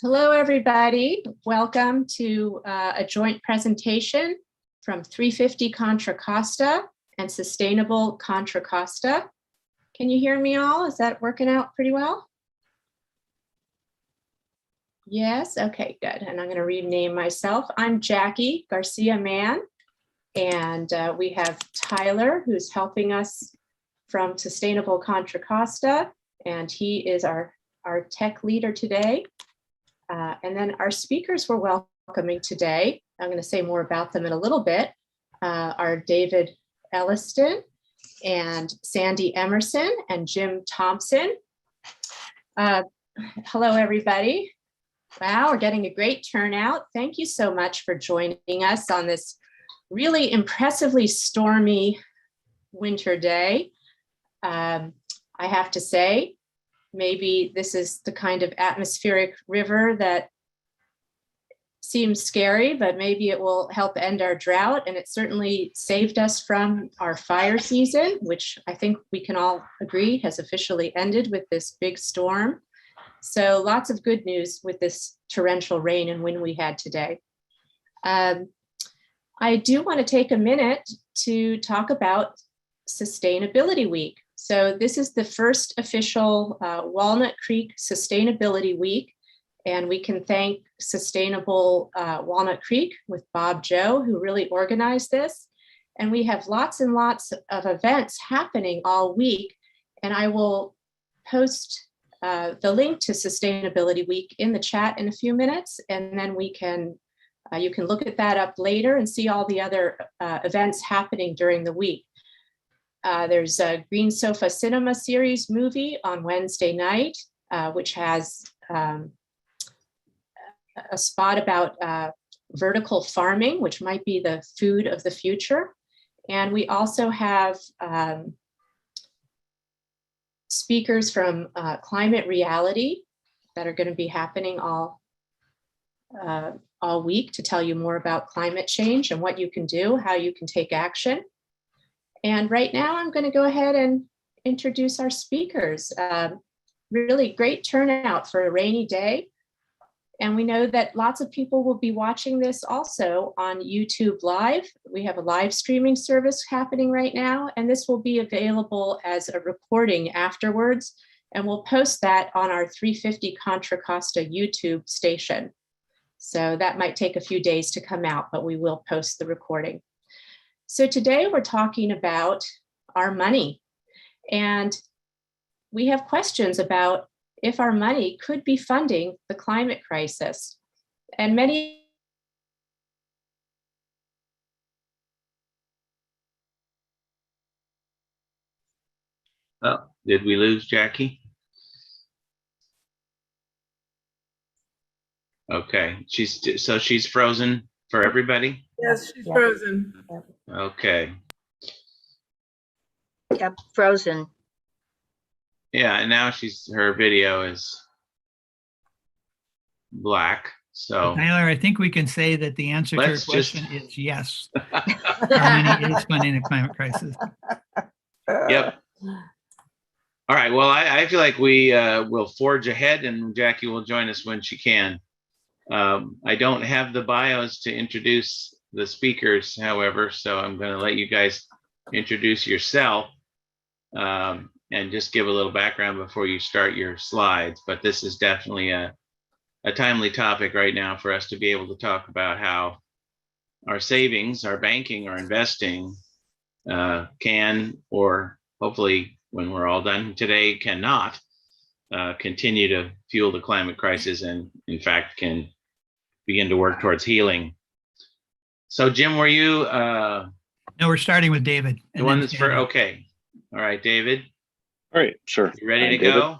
Hello, everybody. Welcome to a joint presentation from 350 Contra Costa and Sustainable Contra Costa. Can you hear me all? Is that working out pretty well? Yes, okay, good. And I'm going to rename myself. I'm Jackie Garcia Mann, and we have Tyler, who's helping us from Sustainable Contra Costa, and he is our tech leader today. And then our speakers we're welcoming today, I'm going to say more about them in a little bit, are David Elliston and Sandy Emerson and Jim Thompson. Hello, everybody. Wow, we're getting a great turnout. Thank you so much for joining us on this really impressively stormy winter day. I have to say, maybe this is the kind of atmospheric river that seems scary, but maybe it will help end our drought. And it certainly saved us from our fire season, which I think we can all agree has officially ended with this big storm. So lots of good news with this torrential rain and wind we had today. I do want to take a minute to talk about Sustainability Week. So this is the first official Walnut Creek Sustainability Week, and we can thank Sustainable Walnut Creek with Bob Joe, who really organized this. And we have lots and lots of events happening all week, and I will post the link to Sustainability Week in the chat in a few minutes, and then we can you can look at that up later and see all the other events happening during the week. There's a Green Sofa Cinema series movie on Wednesday night, which has a spot about vertical farming, which might be the food of the future. And we also have speakers from Climate Reality that are going to be happening all week to tell you more about climate change and what you can do, how you can take action. And right now I'm going to go ahead and introduce our speakers. Really great turnout for a rainy day. And we know that lots of people will be watching this also on YouTube Live. We have a live streaming service happening right now, and this will be available as a recording afterwards. And we'll post that on our 350 Contra Costa YouTube station. So that might take a few days to come out, but we will post the recording. So today we're talking about our money, and we have questions about if our money could be funding the climate crisis. And many Oh, did we lose Jackie? Okay, she's frozen for everybody? Yes, she's frozen. Okay. Yep, frozen. Yeah, and now her video is black. So Tyler, I think we can say that the answer to your question is yes. Our money is funding the climate crisis. Yep. All right. Well, I feel like we will forge ahead, and Jackie will join us when she can. I don't have the bios to introduce the speakers, however, so I'm going to let you guys introduce yourself and just give a little background before you start your slides. But this is definitely a timely topic right now for us to be able to talk about how our savings, our banking, our investing can, or hopefully when we're all done today, cannot continue to fuel the climate crisis, and in fact can begin to work towards healing. So Jim, were you? No, we're starting with David. The one that's for, okay. All right, David. All right, sure. You ready to go?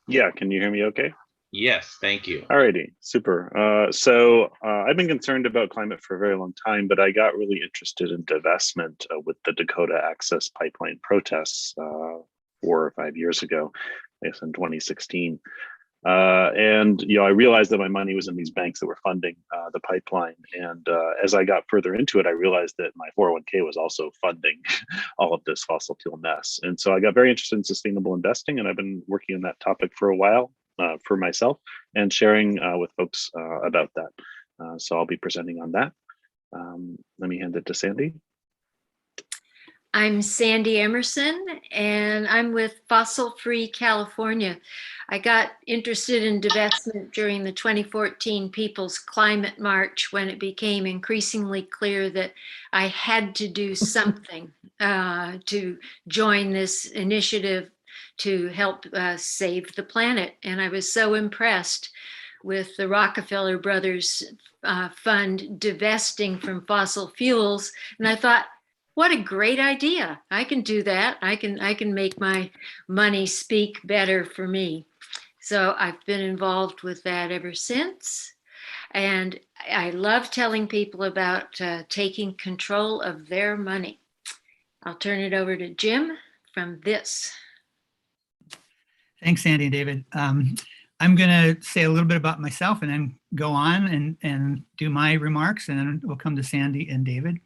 Yeah, can you hear me okay? Yes, thank you. All righty, super. So I've been concerned about climate for a very long time, but I got really interested in divestment with the Dakota access pipeline protests 4 or 5 years ago, I guess in 2016. And I realized that my money was in these banks that were funding the pipeline. And as I got further into it, I realized that my 401k was also funding all of this fossil fuel mess. And so I got very interested in sustainable investing, and I've been working on that topic for a while. for myself and sharing with folks about that. So I'll be presenting on that. Let me hand it to Sandy. I'm Sandy Emerson, and I'm with Fossil Free California. I got interested in divestment during the 2014 People's Climate March, when it became increasingly clear that I had to do something to join this initiative to help save the planet. And I was so impressed with the Rockefeller Brothers fund divesting from fossil fuels. And I thought, what a great idea. I can do that. I can make my money speak better for me. So I've been involved with that ever since. And I love telling people about taking control of their money. I'll turn it over to Jim from this. Thanks, Sandy and David. I'm going to say a little bit about myself and then go on and do my remarks, and then we'll come to Sandy and David.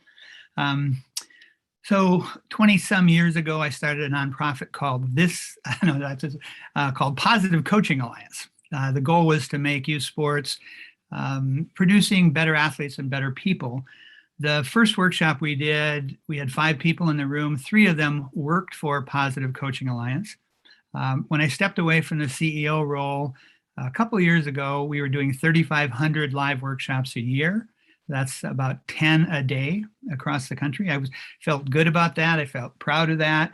So 20 some years ago, I started a nonprofit called called Positive Coaching Alliance. The goal was to make youth sports producing better athletes and better people. The first workshop we did, we had 5 people in the room. 3 of them worked for Positive Coaching Alliance. When I stepped away from the CEO role a couple of years ago, we were doing 3,500 live workshops a year. That's about 10 a day across the country. I felt good about that. I felt proud of that.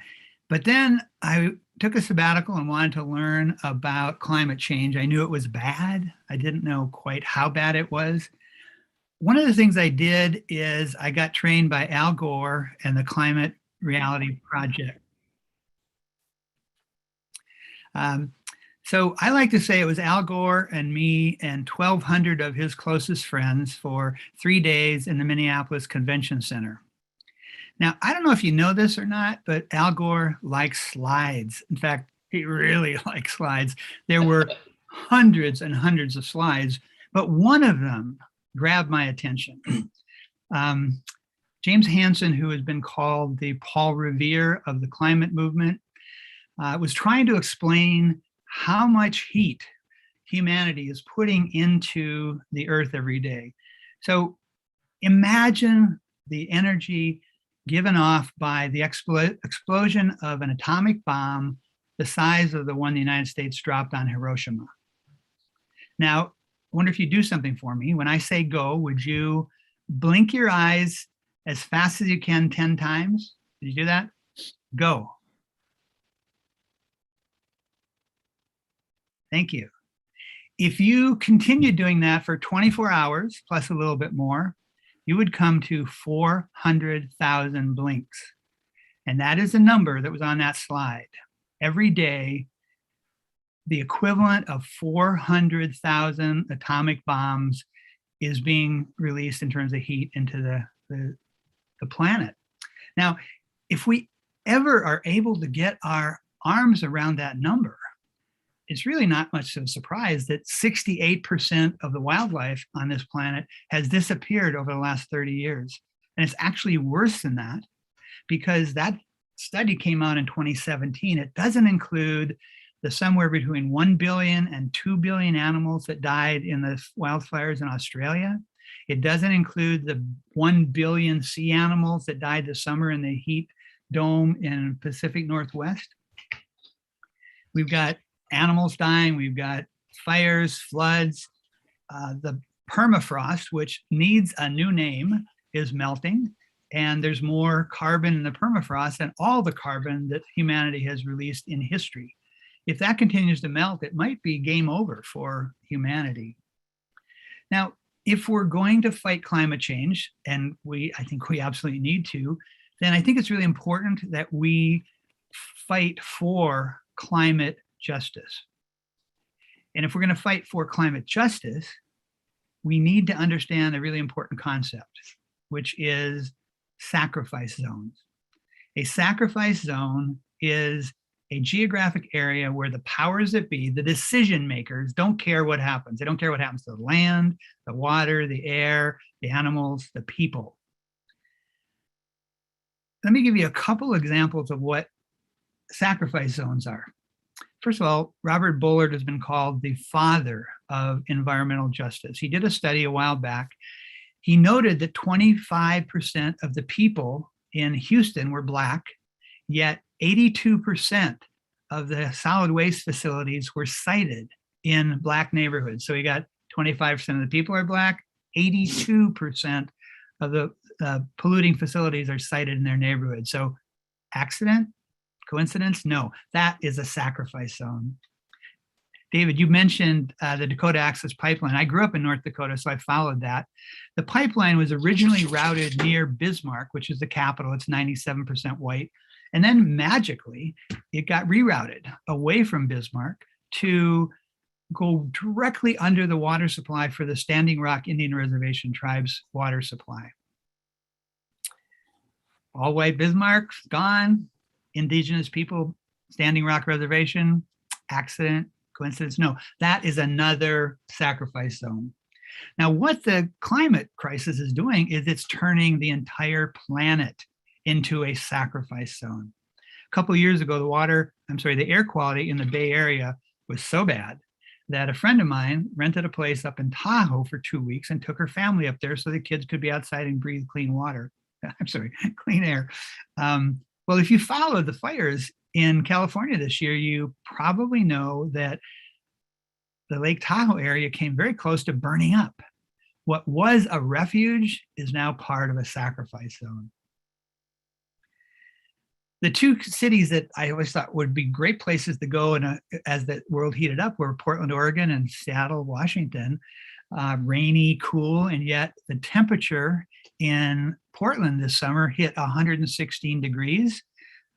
But then I took a sabbatical and wanted to learn about climate change. I knew it was bad. I didn't know quite how bad it was. One of the things I did is I got trained by Al Gore and the Climate Reality Project. So I like to say it was Al Gore and me and 1,200 of his closest friends for 3 days in the Minneapolis Convention Center. Now, I don't know if you know this or not, but Al Gore likes slides. In fact, he really likes slides. There were hundreds and hundreds of slides, but one of them grabbed my attention. James Hansen, who has been called the Paul Revere of the climate movement, was trying to explain how much heat humanity is putting into the earth every day. So imagine the energy given off by the explosion of an atomic bomb the size of the one the United States dropped on Hiroshima. Now, I wonder if you do something for me. When I say go, would you blink your eyes as fast as you can 10 times? Did you do that? Go. Thank you. If you continue doing that for 24 hours, plus a little bit more, you would come to 400,000 blinks. And that is the number that was on that slide. Every day, the equivalent of 400,000 atomic bombs is being released in terms of heat into the planet. Now, if we ever are able to get our arms around that number, it's really not much of a surprise that 68% of the wildlife on this planet has disappeared over the last 30 years. And it's actually worse than that, because that study came out in 2017. It doesn't include the somewhere between 1 billion and 2 billion animals that died in the wildfires in Australia. It doesn't include the 1 billion sea animals that died this summer in the heat dome in Pacific Northwest. We've got animals dying, we've got fires, floods, the permafrost, which needs a new name, is melting, and there's more carbon in the permafrost than all the carbon that humanity has released in history. If that continues to melt, it might be game over for humanity. Now, if we're going to fight climate change, and I think we absolutely need to, then I think it's really important that we fight for climate justice. And if we're going to fight for climate justice, we need to understand a really important concept, which is sacrifice zones. A sacrifice zone is a geographic area where the powers that be, the decision makers, don't care what happens. They don't care what happens to the land, the water, the air, the animals, the people. Let me give you a couple examples of what sacrifice zones are. first of all, Robert Bullard has been called the father of environmental justice. He did a study a while back. He noted that 25% of the people in Houston were Black, yet 82% of the solid waste facilities were sited in Black neighborhoods. So you got 25% of the people are Black, 82% of the polluting facilities are sited in their neighborhood. So accident, coincidence? No, that is a sacrifice zone. David, you mentioned the Dakota Access Pipeline. I grew up in North Dakota, so I followed that. The pipeline was originally routed near Bismarck, which is the capital. It's 97% white. And then magically, it got rerouted away from Bismarck to go directly under the water supply for the Standing Rock Indian Reservation tribe's water supply. All white Bismarck, gone. Indigenous people, Standing Rock Reservation, accident, coincidence? No, that is another sacrifice zone. Now, what the climate crisis is doing is it's turning the entire planet into a sacrifice zone. A couple of years ago, the air quality in the Bay Area was so bad that a friend of mine rented a place up in Tahoe for 2 weeks and took her family up there so the kids could be outside and breathe clean water. Clean air. Well, if you followed the fires in California this year, you probably know that the Lake Tahoe area came very close to burning up. What was a refuge is now part of a sacrifice zone. The two cities that I always thought would be great places to go as the world heated up were Portland, Oregon, and Seattle, Washington. Rainy, cool, and yet the temperature in Portland this summer hit 116 degrees.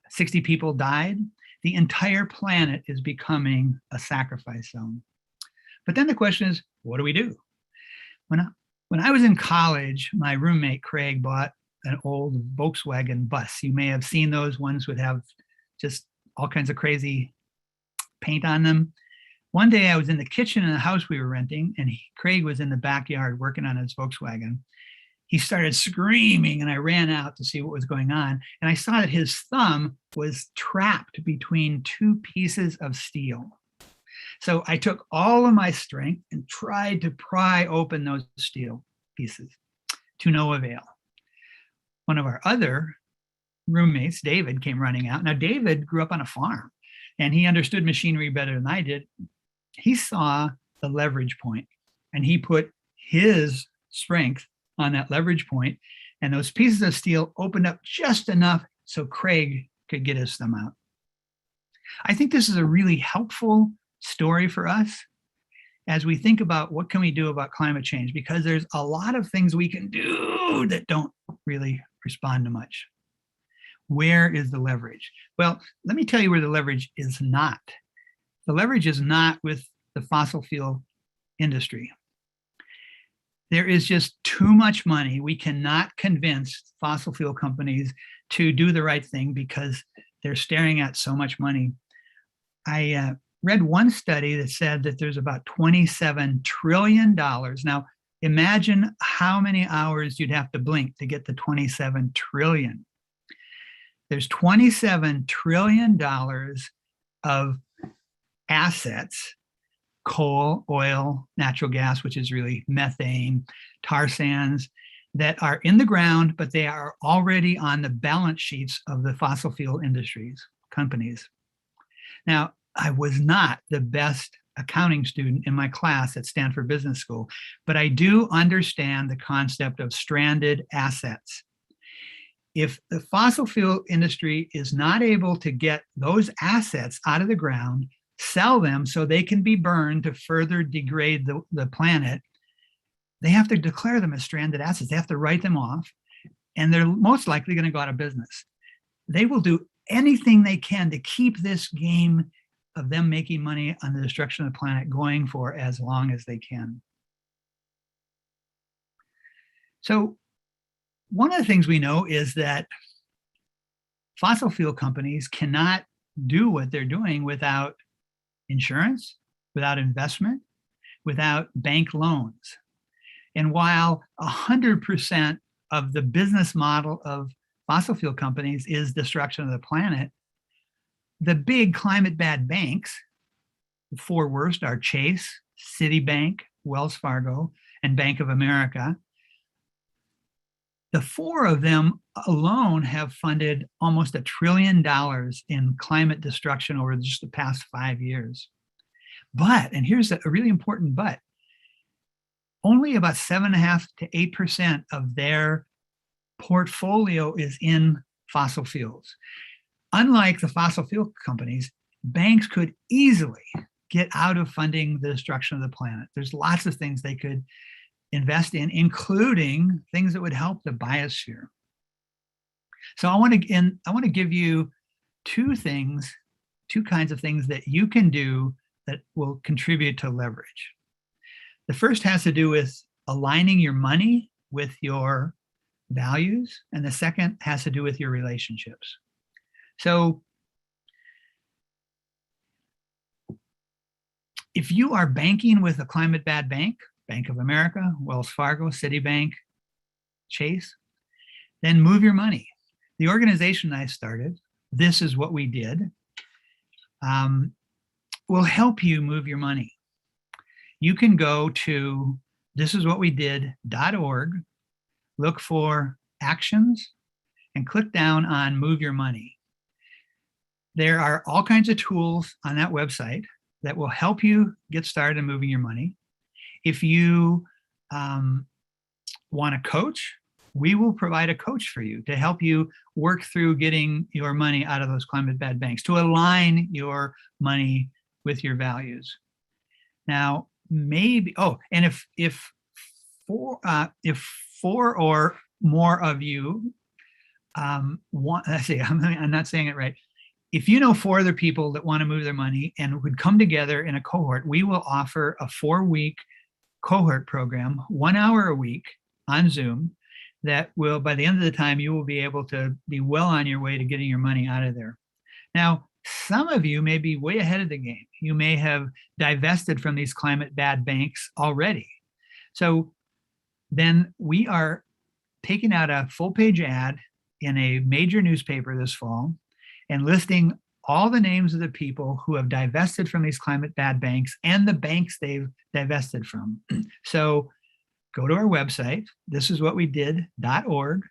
60 people died. The entire planet is becoming a sacrifice zone. But then the question is, what do we do? When I was in college, my roommate Craig bought an old Volkswagen bus. You may have seen those ones would have just all kinds of crazy paint on them. One day I was in the kitchen in the house we were renting, and Craig was in the backyard working on his Volkswagen. He started screaming, and I ran out to see what was going on. And I saw that his thumb was trapped between two pieces of steel. So I took all of my strength and tried to pry open those steel pieces, to no avail. One of our other roommates, David, came running out. Now, David grew up on a farm, and he understood machinery better than I did. He saw the leverage point, and he put his strength on that leverage point, and those pieces of steel opened up just enough so Craig could get his thumb out. I think this is a really helpful story for us as we think about what can we do about climate change, because there's a lot of things we can do that don't really respond to much. Where is the leverage? Well, let me tell you where the leverage is not. The leverage is not with the fossil fuel industry. There is just too much money. We cannot convince fossil fuel companies to do the right thing because they're staring at so much money. I read one study that said that there's about $27 trillion. Now, imagine how many hours you'd have to blink to get to 27 trillion. There's $27 trillion of assets, coal, oil, natural gas, which is really methane, tar sands, that are in the ground, but they are already on the balance sheets of the fossil fuel industries, companies. Now, I was not the best accounting student in my class at Stanford Business School, but I do understand the concept of stranded assets. If the fossil fuel industry is not able to get those assets out of the ground, sell them so they can be burned to further degrade the planet, they have to declare them as stranded assets. They have to write them off, and they're most likely going to go out of business. They will do anything they can to keep this game of them making money on the destruction of the planet going for as long as they can. So one of the things we know is that fossil fuel companies cannot do what they're doing without insurance, without investment, without bank loans. And while 100% of the business model of fossil fuel companies is destruction of the planet, the big climate bad banks The four worst are Chase, Citibank, Wells Fargo, and Bank of America. The four of them alone have funded almost $1 trillion in climate destruction over just the past 5 years. But, and here's a really important but, only about 7.5% to 8% of their portfolio is in fossil fuels. Unlike the fossil fuel companies, banks could easily get out of funding the destruction of the planet. There's lots of things they could invest in, including things that would help the biosphere. So I want to give you two kinds of things that you can do that will contribute to leverage. The first has to do with aligning your money with your values, and the second has to do with your relationships. So if you are banking with a climate bad bank, Bank of America, Wells Fargo, Citibank, Chase, then move your money. The organization I started, This Is What We Did, will help you move your money. You can go to thisiswhatwedid.org, look for actions, and click down on Move Your Money. There are all kinds of tools on that website that will help you get started in moving your money. If you want a coach, we will provide a coach for you to help you work through getting your money out of those climate bad banks, to align your money with your values. Now, maybe, and if four or more of you want, I'm not saying it right. If you know 4 other people that want to move their money and would come together in a cohort, we will offer a 4-week cohort program, 1 hour a week on Zoom, that will, by the end of the time, you will be able to be well on your way to getting your money out of there. Now, some of you may be way ahead of the game. You may have divested from these climate bad banks already. So then we are taking out a full page ad in a major newspaper this fall and listing all the names of the people who have divested from these climate bad banks and the banks they've divested from. So go to our website, thisiswhatwedid.org,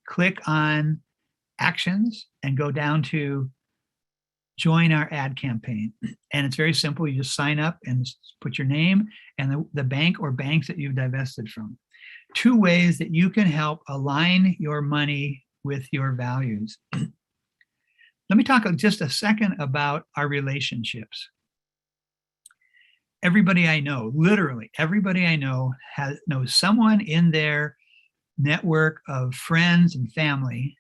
click on actions and go down to join our ad campaign. And it's very simple. You just sign up and put your name and the bank or banks that you've divested from. 2 ways that you can help align your money with your values. Let me talk just a second about our relationships. Everybody I know, literally everybody I know, knows someone in their network of friends and family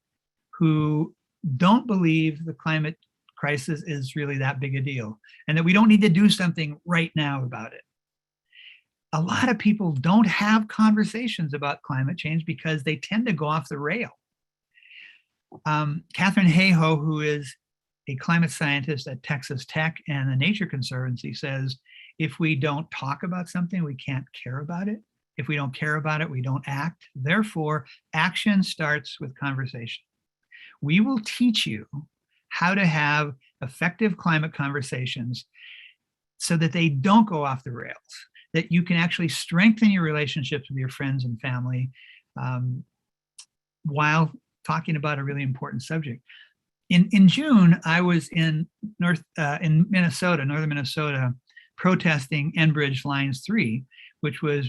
who don't believe the climate crisis is really that big a deal and that we don't need to do something right now about it. A lot of people don't have conversations about climate change because they tend to go off the rail. Catherine Hayhoe, who is a climate scientist at Texas Tech and the Nature Conservancy, says, if we don't talk about something, we can't care about it. If we don't care about it, we don't act. Therefore, action starts with conversation. We will teach you how to have effective climate conversations so that they don't go off the rails, that you can actually strengthen your relationships with your friends and family while talking about a really important subject. In June, I was in northern Minnesota, protesting Enbridge Lines 3, which is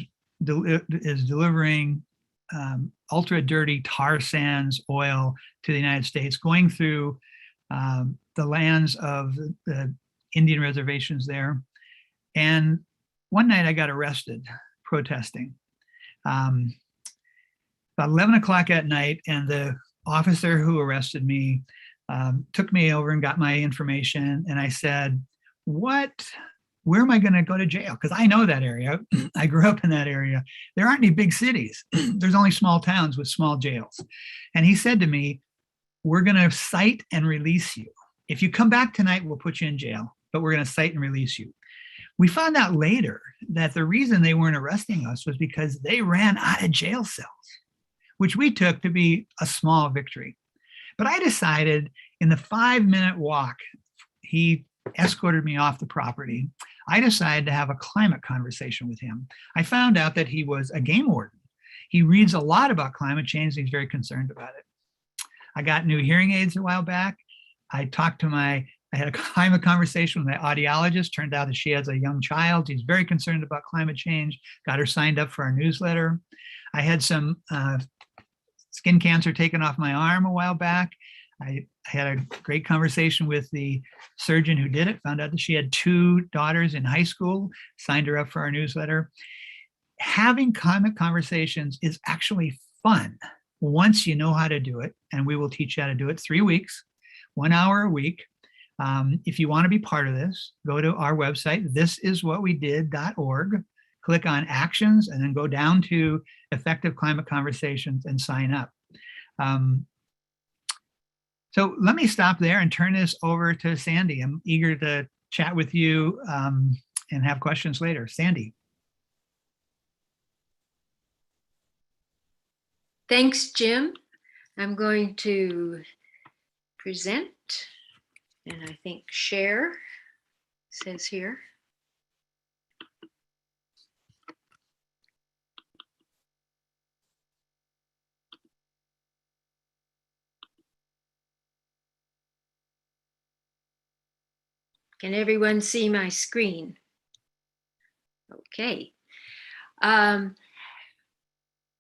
delivering ultra dirty tar sands oil to the United States, going through the lands of the Indian reservations there. And one night I got arrested protesting. About 11 o'clock at night, and the officer who arrested me took me over and got my information. And I said, where am I going to go to jail? Because I know that area. I grew up in that area. There aren't any big cities. There's only small towns with small jails. And he said to me, we're going to cite and release you. If you come back tonight, we'll put you in jail, but we're going to cite and release you. We found out later that the reason they weren't arresting us was because they ran out of jail cells, which we took to be a small victory. But I decided in the 5-minute walk, he escorted me off the property. I decided to have a climate conversation with him. I found out that he was a game warden. He reads a lot about climate change and he's very concerned about it. I got new hearing aids a while back. I had a climate conversation with my audiologist. Turned out that she has a young child. She's very concerned about climate change. Got her signed up for our newsletter. I had some skin cancer taken off my arm a while back. I had a great conversation with the surgeon who did it. Found out that she had 2 daughters in high school. Signed her up for our newsletter. Having climate conversations is actually fun once you know how to do it. And we will teach you how to do it 3 weeks, 1 hour a week. If you want to be part of this, go to our website, thisiswhatwedid.org, click on actions, and then go down to effective climate conversations and sign up. So let me stop there and turn this over to Sandy. I'm eager to chat with you and have questions later. Sandy. Thanks, Jim. I'm going to present, and I think share says here. Can everyone see my screen? Okay.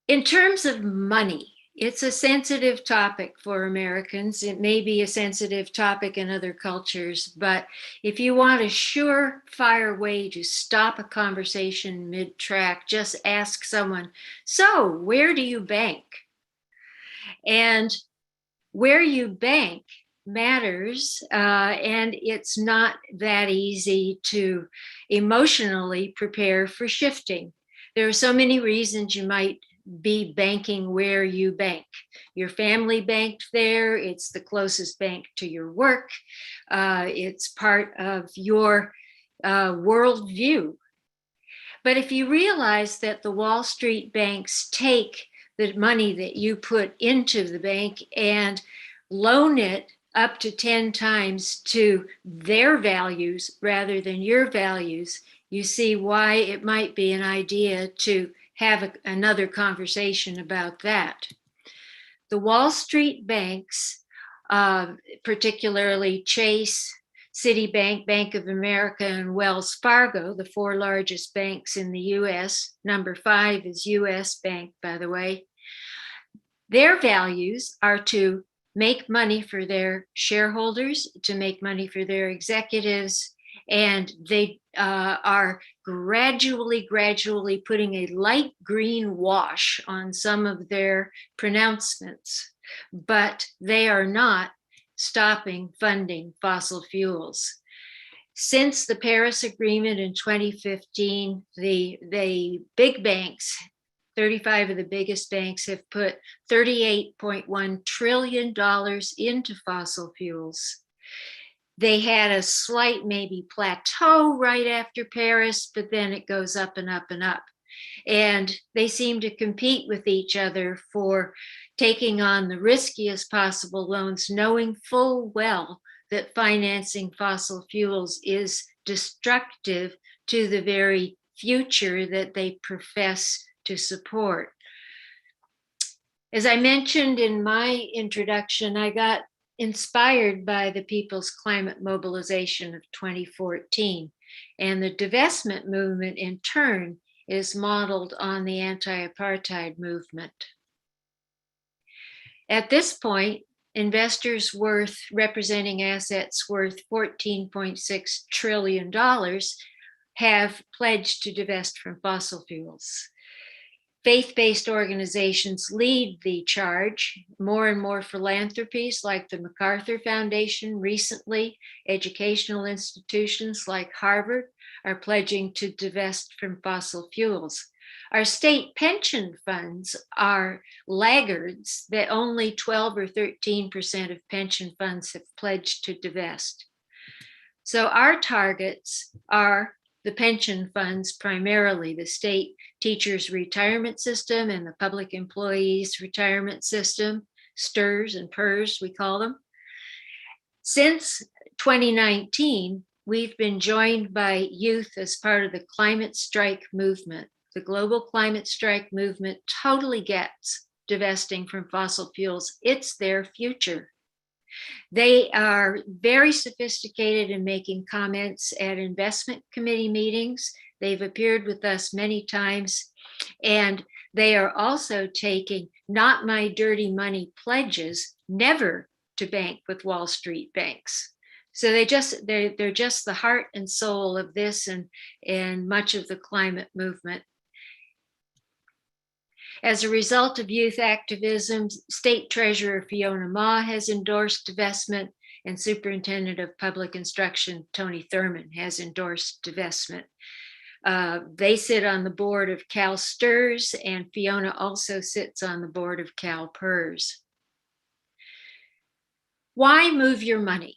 In terms of money, it's a sensitive topic for Americans. It may be a sensitive topic in other cultures, but if you want a surefire way to stop a conversation mid-track, just ask someone, so where do you bank? And where you bank matters, and it's not that easy to emotionally prepare for shifting. There are so many reasons you might be banking where you bank. Your family banked there. It's the closest bank to your work. It's part of your worldview. But if you realize that the Wall Street banks take the money that you put into the bank and loan it up to 10 times to their values rather than your values, you see why it might be an idea to have another conversation about that. The Wall Street banks, particularly Chase, Citibank, Bank of America, and Wells Fargo, the 4 largest banks in the US. Number 5 is US Bank, by the way. Their values are to make money for their shareholders, to make money for their executives, and they are gradually putting a light green wash on some of their pronouncements, but they are not stopping funding fossil fuels. Since the Paris Agreement in 2015, the big banks, 35 of the biggest banks, have put $38.1 trillion into fossil fuels. They had a slight maybe plateau right after Paris, but then it goes up and up and up. And they seem to compete with each other for taking on the riskiest possible loans, knowing full well that financing fossil fuels is destructive to the very future that they profess to support. As I mentioned in my introduction, I got inspired by the People's Climate Mobilization of 2014, and the divestment movement in turn is modeled on the anti-apartheid movement. At this point, investors representing assets worth $14.6 trillion have pledged to divest from fossil fuels. Faith-based organizations lead the charge. More and more philanthropies like the MacArthur Foundation recently, educational institutions like Harvard are pledging to divest from fossil fuels. Our state pension funds are laggards that only 12 or 13% of pension funds have pledged to divest. So our targets are the pension funds, primarily the state teachers' retirement system and the public employees' retirement system, STRS and PERS, we call them. Since 2019, we've been joined by youth as part of the climate strike movement. The global climate strike movement totally gets divesting from fossil fuels. It's their future. They are very sophisticated in making comments at investment committee meetings. They've appeared with us many times, and they are also taking not my dirty money pledges, never to bank with Wall Street banks. So they're just the heart and soul of this and much of the climate movement. As a result of youth activism, State Treasurer Fiona Ma has endorsed divestment, and Superintendent of Public Instruction Tony Thurman has endorsed divestment. They sit on the board of Cal STRS, and Fiona also sits on the board of Cal PERS. Why move your money?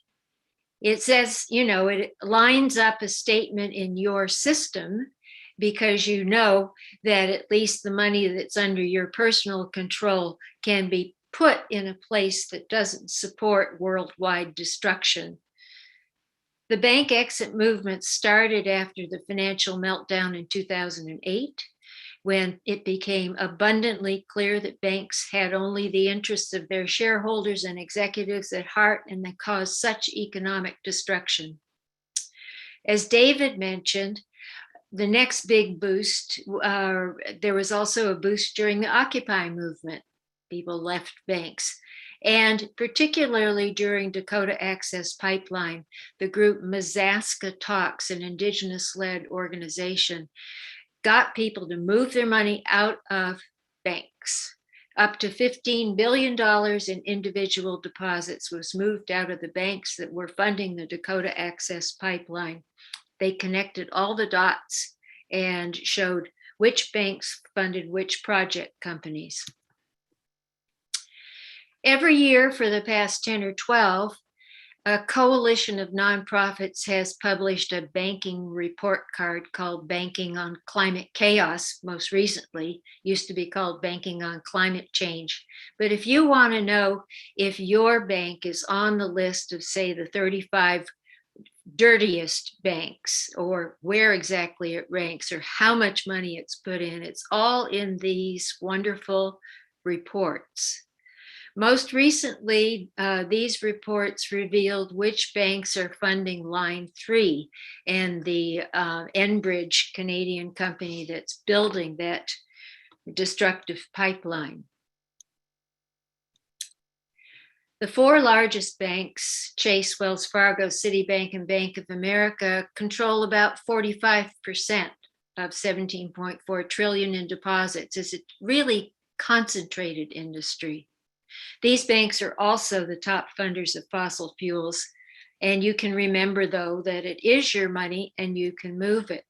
It says, it lines up a statement in your system because you know that at least the money that's under your personal control can be put in a place that doesn't support worldwide destruction. The bank exit movement started after the financial meltdown in 2008, when it became abundantly clear that banks had only the interests of their shareholders and executives at heart, and they caused such economic destruction. As David mentioned, the next big boost, there was also a boost during the Occupy movement. People left banks. And particularly during Dakota Access Pipeline, the group Mazaska Talks, an indigenous-led organization, got people to move their money out of banks. Up to $15 billion in individual deposits was moved out of the banks that were funding the Dakota Access Pipeline. They connected all the dots and showed which banks funded which project companies. Every year for the past 10 or 12, a coalition of nonprofits has published a banking report card called Banking on Climate Chaos. Most recently, used to be called Banking on Climate Change. But if you want to know if your bank is on the list of, say, the 35 dirtiest banks, or where exactly it ranks, or how much money it's put in, it's all in these wonderful reports. Most recently, these reports revealed which banks are funding Line 3 and the Enbridge Canadian company that's building that destructive pipeline. The four largest banks, Chase, Wells Fargo, Citibank, and Bank of America, control about 45% of 17.4 trillion in deposits. It's a really concentrated industry. These banks are also the top funders of fossil fuels. And you can remember, though, that it is your money and you can move it.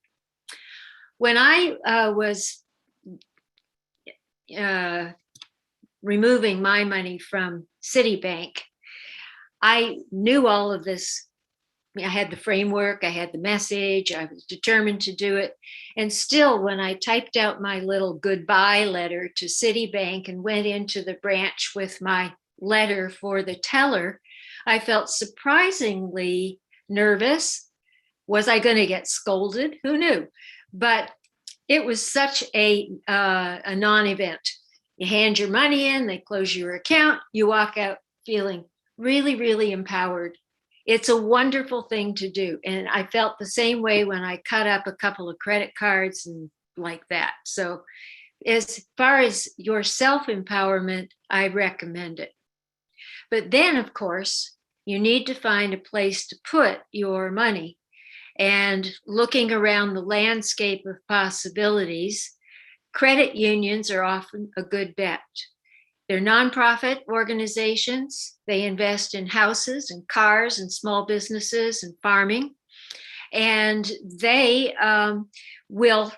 When I was removing my money from Citibank, I knew all of this. I had the framework, I had the message, I was determined to do it. And still, when I typed out my little goodbye letter to Citibank and went into the branch with my letter for the teller, I felt surprisingly nervous. Was I going to get scolded? Who knew? But it was such a non-event. You hand your money in, they close your account, you walk out feeling really, really empowered. It's a wonderful thing to do. And I felt the same way when I cut up a couple of credit cards and like that. So as far as your self-empowerment, I recommend it. But then, of course, you need to find a place to put your money. And looking around the landscape of possibilities, credit unions are often a good bet. They're nonprofit organizations. They invest in houses and cars and small businesses and farming. And they will,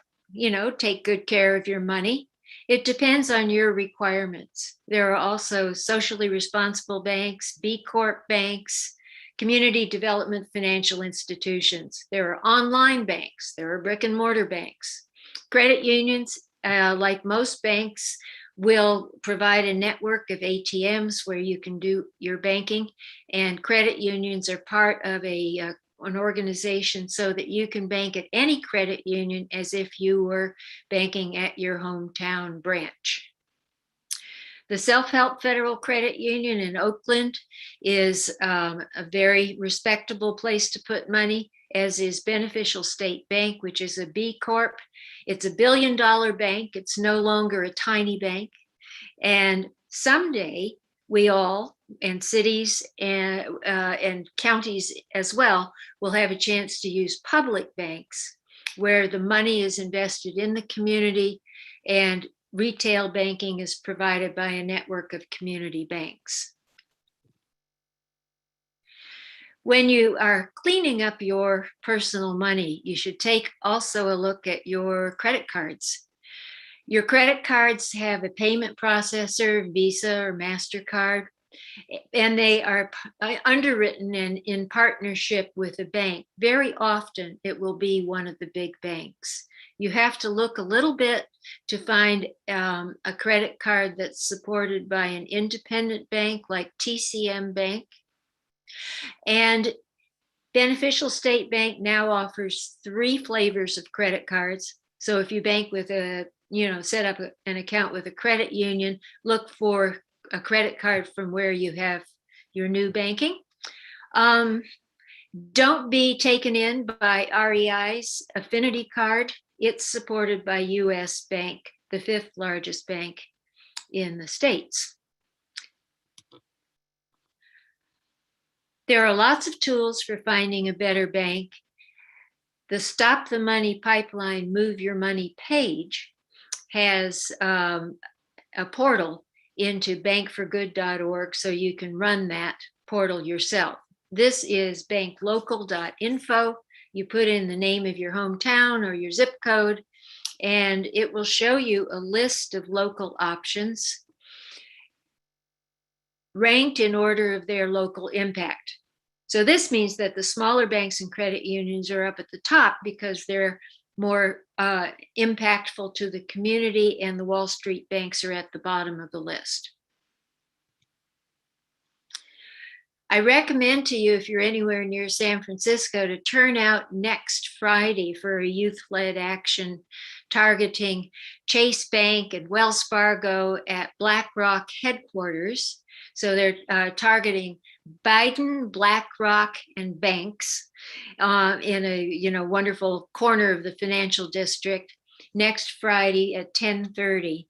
take good care of your money. It depends on your requirements. There are also socially responsible banks, B Corp banks, community development financial institutions. There are online banks. There are brick and mortar banks. Credit unions, like most banks, will provide a network of ATMs where you can do your banking, and credit unions are part of a an organization so that you can bank at any credit union as if you were banking at your hometown branch. The Self-Help Federal Credit Union in Oakland is a very respectable place to put money, as is Beneficial State Bank, which is a B Corp. It's $1 billion bank. It's no longer a tiny bank. And someday we all, and cities and counties as well, will have a chance to use public banks where the money is invested in the community and retail banking is provided by a network of community banks. When you are cleaning up your personal money, you should take also a look at your credit cards. Your credit cards have a payment processor, Visa or MasterCard, and they are underwritten and in partnership with a bank. Very often it will be one of the big banks. You have to look a little bit to find a credit card that's supported by an independent bank like TCM Bank. And Beneficial State Bank now offers 3 flavors of credit cards. So if you bank with set up an account with a credit union, look for a credit card from where you have your new banking. Don't be taken in by REI's Affinity card. It's supported by US Bank, the 5th largest bank in the States. There are lots of tools for finding a better bank. The Stop the Money Pipeline, Move Your Money page has a portal into bankforgood.org, so you can run that portal yourself. This is banklocal.info. You put in the name of your hometown or your zip code, and it will show you a list of local options ranked in order of their local impact. So this means that the smaller banks and credit unions are up at the top because they're more impactful to the community, and the Wall Street banks are at the bottom of the list. I recommend to you, if you're anywhere near San Francisco, to turn out next Friday for a youth-led action targeting Chase Bank and Wells Fargo at BlackRock headquarters. So they're targeting Biden, BlackRock, and banks in a wonderful corner of the financial district next Friday at 10:30.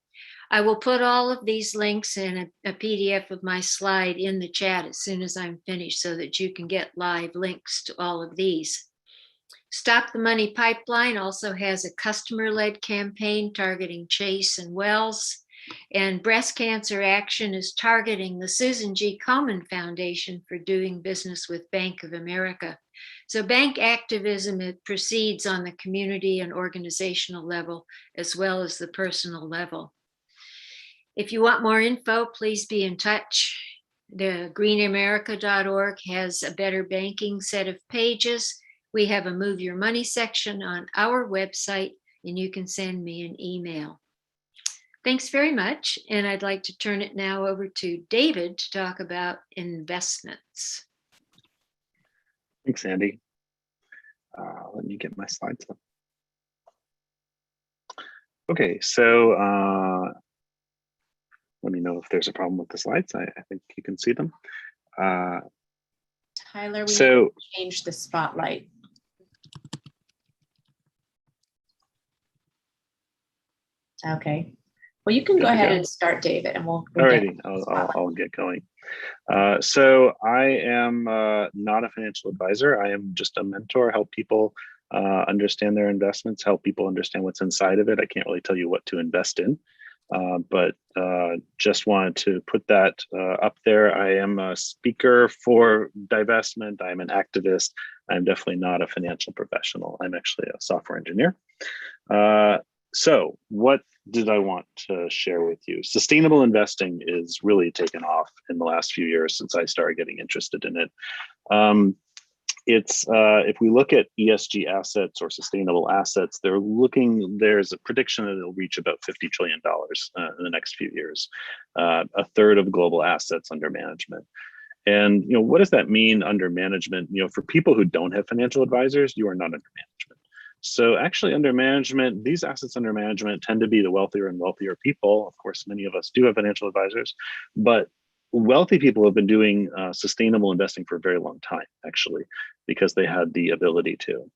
I will put all of these links in a PDF of my slide in the chat as soon as I'm finished so that you can get live links to all of these. Stop the Money Pipeline also has a customer-led campaign targeting Chase and Wells. And Breast Cancer Action is targeting the Susan G. Komen Foundation for doing business with Bank of America. So bank activism, it proceeds on the community and organizational level as well as the personal level. If you want more info, please be in touch. The greenamerica.org has a better banking set of pages. We have a Move Your Money section on our website, and you can send me an email. Thanks very much. And I'd like to turn it now over to David to talk about investments. Thanks, Andy. Let me get my slides up. Okay, so let me know if there's a problem with the slides. I think you can see them. Tyler, we need to change the spotlight. Okay. Well, you can go ahead and start, David, and we'll Alrighty, I'll get going. So I am not a financial advisor. I am just a mentor, help people understand their investments, help people understand what's inside of it. I can't really tell you what to invest in, but just wanted to put that up there. I am a speaker for divestment. I'm an activist. I'm definitely not a financial professional. I'm actually a software engineer. So what did I want to share with you? Sustainable investing is really taken off in the last few years since I started getting interested in it. If we look at ESG assets or sustainable assets, there's a prediction that it'll reach about $50 trillion in the next few years, a third of global assets under management. And what does that mean under management? For people who don't have financial advisors, you are not under management. So actually under management, these assets under management tend to be the wealthier and wealthier people. Of course, many of us do have financial advisors, but wealthy people have been doing sustainable investing for a very long time, actually, because they had the ability to.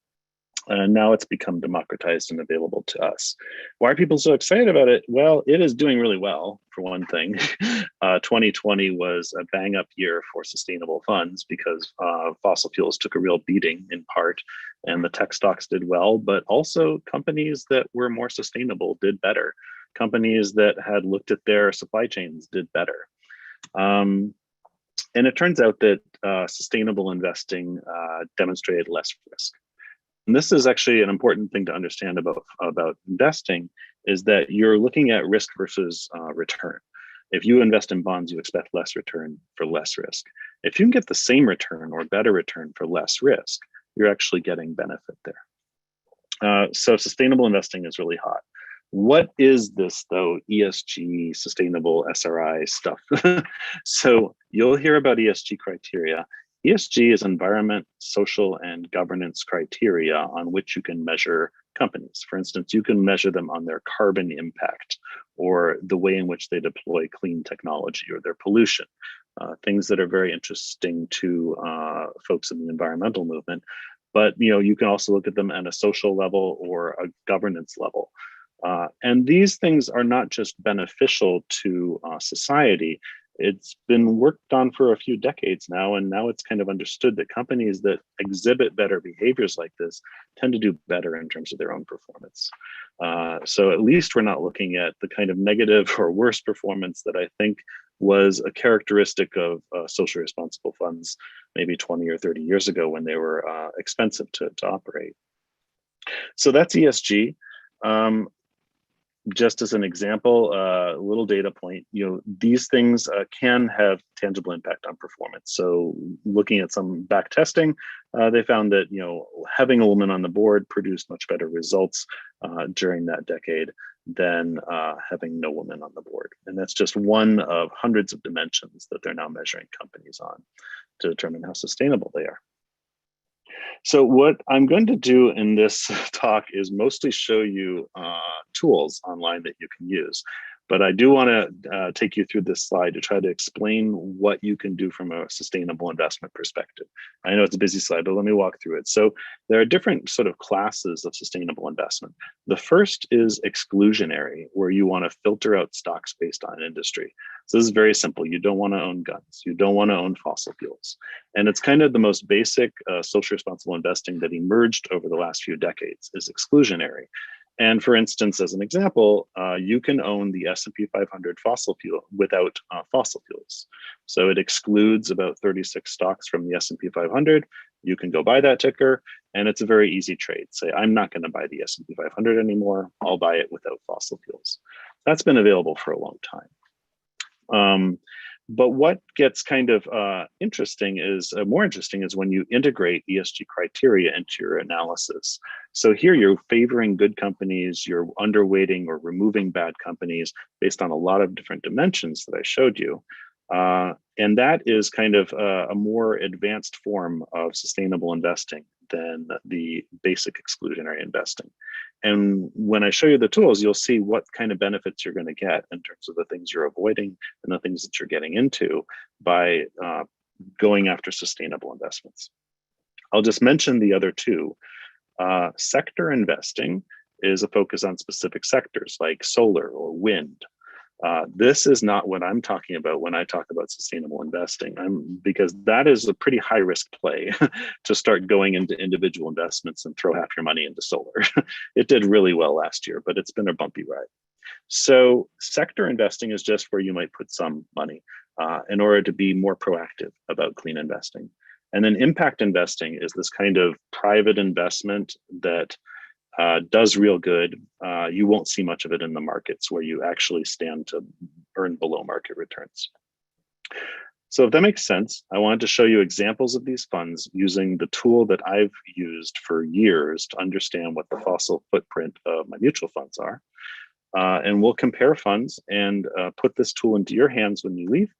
And now it's become democratized and available to us. Why are people so excited about it? Well, it is doing really well, for one thing. 2020 was a bang up year for sustainable funds because fossil fuels took a real beating in part, and the tech stocks did well, but also companies that were more sustainable did better. Companies that had looked at their supply chains did better. And it turns out that sustainable investing demonstrated less risk. And this is actually an important thing to understand about investing, is that you're looking at risk versus return. If you invest in bonds, you expect less return for less risk. If you can get the same return or better return for less risk, you're actually getting benefit there. So sustainable investing is really hot. What is this, though, ESG, sustainable SRI stuff? So you'll hear about ESG criteria. ESG is environment, social, and governance criteria on which you can measure companies. For instance, you can measure them on their carbon impact or the way in which they deploy clean technology or their pollution, things that are very interesting to folks in the environmental movement. But you can also look at them at a social level or a governance level. And these things are not just beneficial to society. It's been worked on for a few decades now, and now it's kind of understood that companies that exhibit better behaviors like this tend to do better in terms of their own performance. So at least we're not looking at the kind of negative or worse performance that I think was a characteristic of socially responsible funds maybe 20 or 30 years ago when they were expensive to operate. So that's ESG. Just as an example, a little data point, these things can have tangible impact on performance. So looking at some back testing, they found that, having a woman on the board produced much better results during that decade than having no woman on the board. And that's just one of hundreds of dimensions that they're now measuring companies on to determine how sustainable they are. So what I'm going to do in this talk is mostly show you tools online that you can use. But I do want to take you through this slide to try to explain what you can do from a sustainable investment perspective. I know it's a busy slide, but let me walk through it. So there are different sort of classes of sustainable investment. The first is exclusionary, where you want to filter out stocks based on industry. So this is very simple. You don't want to own guns. You don't want to own fossil fuels. And it's kind of the most basic social responsible investing that emerged over the last few decades is exclusionary. And for instance, as an example, you can own the S&P 500 fossil fuel without fossil fuels. So it excludes about 36 stocks from the S&P 500. You can go buy that ticker, and it's a very easy trade. Say, I'm not going to buy the S&P 500 anymore. I'll buy it without fossil fuels. That's been available for a long time. But what gets kind of interesting is, more interesting is when you integrate ESG criteria into your analysis. So here you're favoring good companies, you're underweighting or removing bad companies based on a lot of different dimensions that I showed you. And that is kind of a more advanced form of sustainable investing than the basic exclusionary investing. And when I show you the tools, you'll see what kind of benefits you're going to get in terms of the things you're avoiding and the things that you're getting into by going after sustainable investments. I'll just mention the other two. Sector investing is a focus on specific sectors like solar or wind. This is not what I'm talking about when I talk about sustainable investing, because that is a pretty high risk play to start going into individual investments and throw half your money into solar. It did really well last year, but it's been a bumpy ride. So sector investing is just where you might put some money in order to be more proactive about clean investing. And then impact investing is this kind of private investment that does real good. You won't see much of it in the markets where you actually stand to earn below market returns. So if that makes sense, I wanted to show you examples of these funds using the tool that I've used for years to understand what the fossil footprint of my mutual funds are. And we'll compare funds and put this tool into your hands when you leave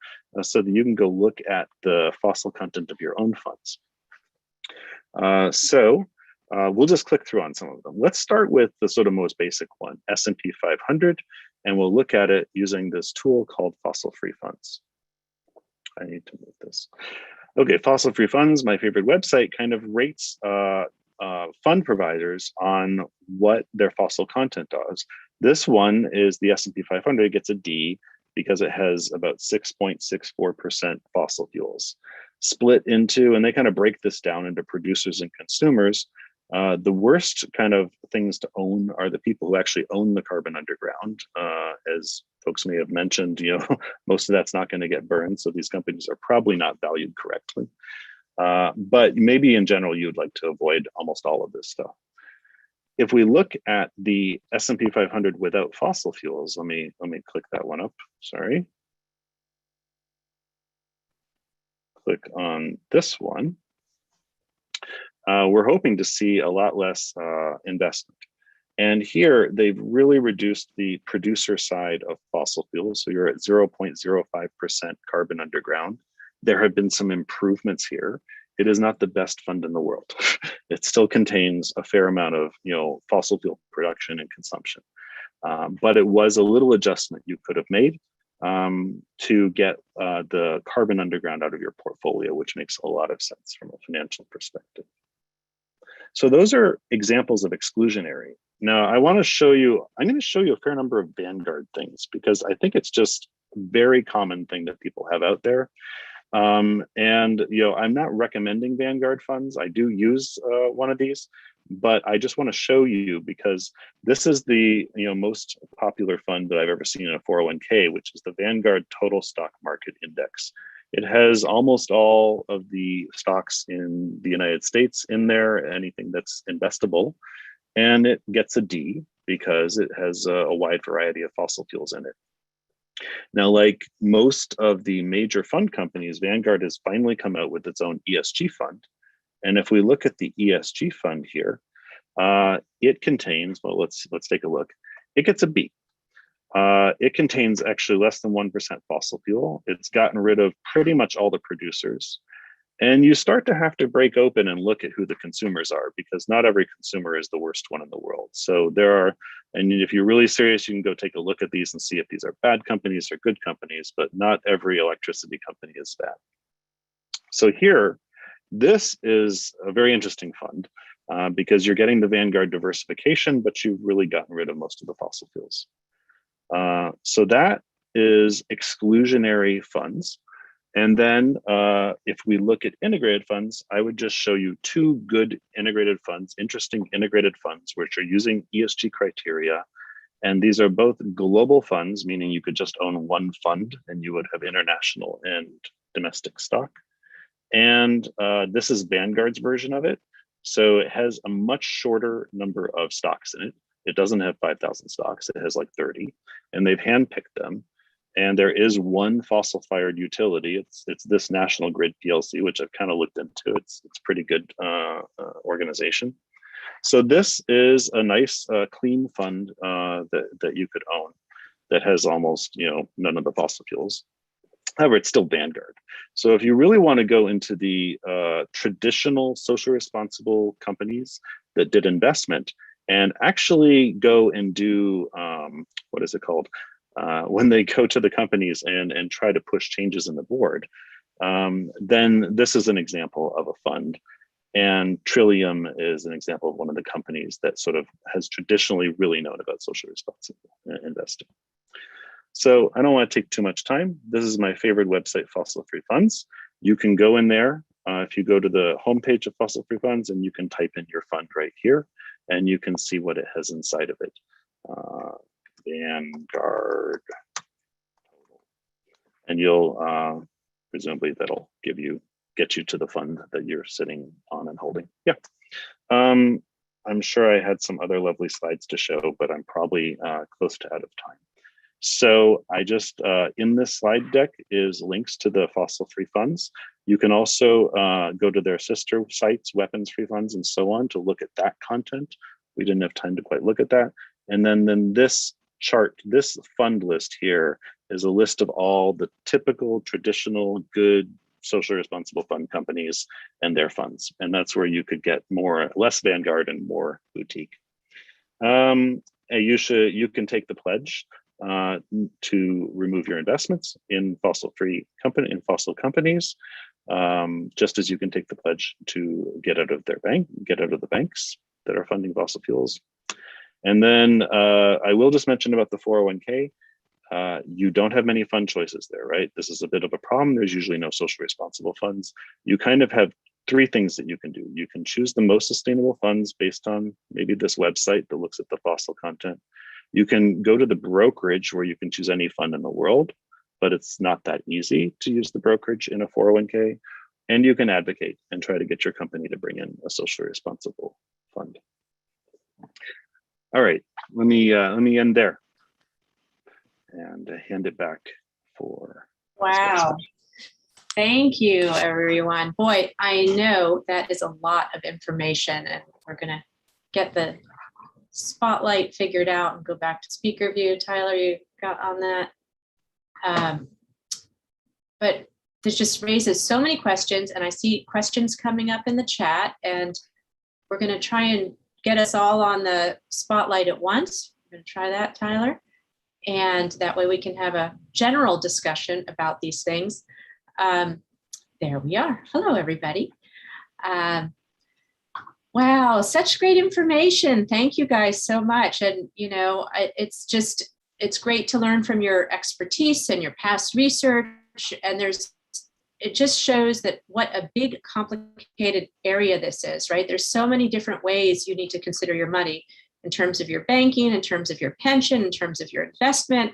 so that you can go look at the fossil content of your own funds. We'll just click through on some of them. Let's start with the sort of most basic one, S&P 500, and we'll look at it using this tool called fossil free funds. I need to move this. Okay, fossil free funds, my favorite website, kind of rates fund providers on what their fossil content does. This one is the S&P 500, it gets a D because it has about 6.64% fossil fuels split into, and they kind of break this down into producers and consumers. The worst kind of things to own are the people who actually own the carbon underground. As folks may have mentioned, most of that's not going to get burned, so these companies are probably not valued correctly. But maybe in general, you'd like to avoid almost all of this stuff. If we look at the S&P 500 without fossil fuels, let me click that one up. Sorry. Click on this one. We're hoping to see a lot less investment. And here they've really reduced the producer side of fossil fuels. So you're at 0.05% carbon underground. There have been some improvements here. It is not the best fund in the world. It still contains a fair amount of fossil fuel production and consumption. But it was a little adjustment you could have made to get the carbon underground out of your portfolio, which makes a lot of sense from a financial perspective. So those are examples of exclusionary. Now I'm going to show you a fair number of Vanguard things because I think it's just a very common thing that people have out there. I'm not recommending Vanguard funds. I do use one of these, but I just want to show you because this is the most popular fund that I've ever seen in a 401k, which is the Vanguard Total Stock Market Index. It has almost all of the stocks in the United States in there, anything that's investable, and it gets a D because it has a wide variety of fossil fuels in it. Now, like most of the major fund companies, Vanguard has finally come out with its own ESG fund. And if we look at the ESG fund here, it contains, well, let's take a look. It gets a B. It contains actually less than 1% fossil fuel. It's gotten rid of pretty much all the producers. And you start to have to break open and look at who the consumers are because not every consumer is the worst one in the world. So there are, and if you're really serious, you can go take a look at these and see if these are bad companies or good companies, but not every electricity company is bad. So here, this is a very interesting fund because you're getting the Vanguard diversification, but you've really gotten rid of most of the fossil fuels. So that is exclusionary funds. And then if we look at integrated funds, I would just show you two good integrated funds, interesting integrated funds, which are using ESG criteria. And these are both global funds, meaning you could just own one fund and you would have international and domestic stock. And this is Vanguard's version of it. So it has a much shorter number of stocks in it. It doesn't have 5,000 stocks, it has like 30, and they've handpicked them. And there is one fossil-fired utility. It's this National Grid PLC, which I've kind of looked into. It's pretty good organization. So this is a nice clean fund that you could own that has almost none of the fossil fuels. However, it's still Vanguard. So if you really want to go into the traditional social responsible companies that did investment and actually go and do what is it called? When they go to the companies and try to push changes in the board, then this is an example of a fund. And Trillium is an example of one of the companies that sort of has traditionally really known about social responsible investing. So I don't want to take too much time. This is my favorite website, Fossil Free Funds. You can go in there if you go to the homepage of Fossil Free Funds and you can type in your fund right here and you can see what it has inside of it. Vanguard, and you'll presumably that'll get you to the fund that you're sitting on and holding. Yeah, I'm sure I had some other lovely slides to show, but I'm probably close to out of time. So I just in this slide deck is links to the fossil free funds. You can also go to their sister sites, weapons free funds, and so on to look at that content. We didn't have time to quite look at that. And then this chart, this fund list here is a list of all the typical, traditional, good, socially responsible fund companies and their funds. And that's where you could get less Vanguard and more boutique. You can take the pledge to remove your investments in fossil companies, just as you can take the pledge to get out of the banks that are funding fossil fuels. And then I will just mention about the 401k. You don't have many fund choices there, right? This is a bit of a problem. There's usually no socially responsible funds. You kind of have three things that you can do. You can choose the most sustainable funds based on maybe this website that looks at the fossil content. You can go to the brokerage where you can choose any fund in the world, but it's not that easy to use the brokerage in a 401k. And you can advocate and try to get your company to bring in a socially responsible fund. All right, let me end there and hand it back for. Wow. Thank you, everyone. Boy, I know that is a lot of information, and we're going to get the spotlight figured out and go back to speaker view. Tyler, you got on that. But this just raises so many questions, and I see questions coming up in the chat, and we're going to try and get us all on the spotlight at once. We're going to try that, Tyler. And that way we can have a general discussion about these things. There we are. Hello, everybody. Wow, such great information. Thank you guys so much. And, you know, it's great to learn from your expertise and your past research. And it just shows that what a big, complicated area this is, right? There's so many different ways you need to consider your money in terms of your banking, in terms of your pension, in terms of your investment.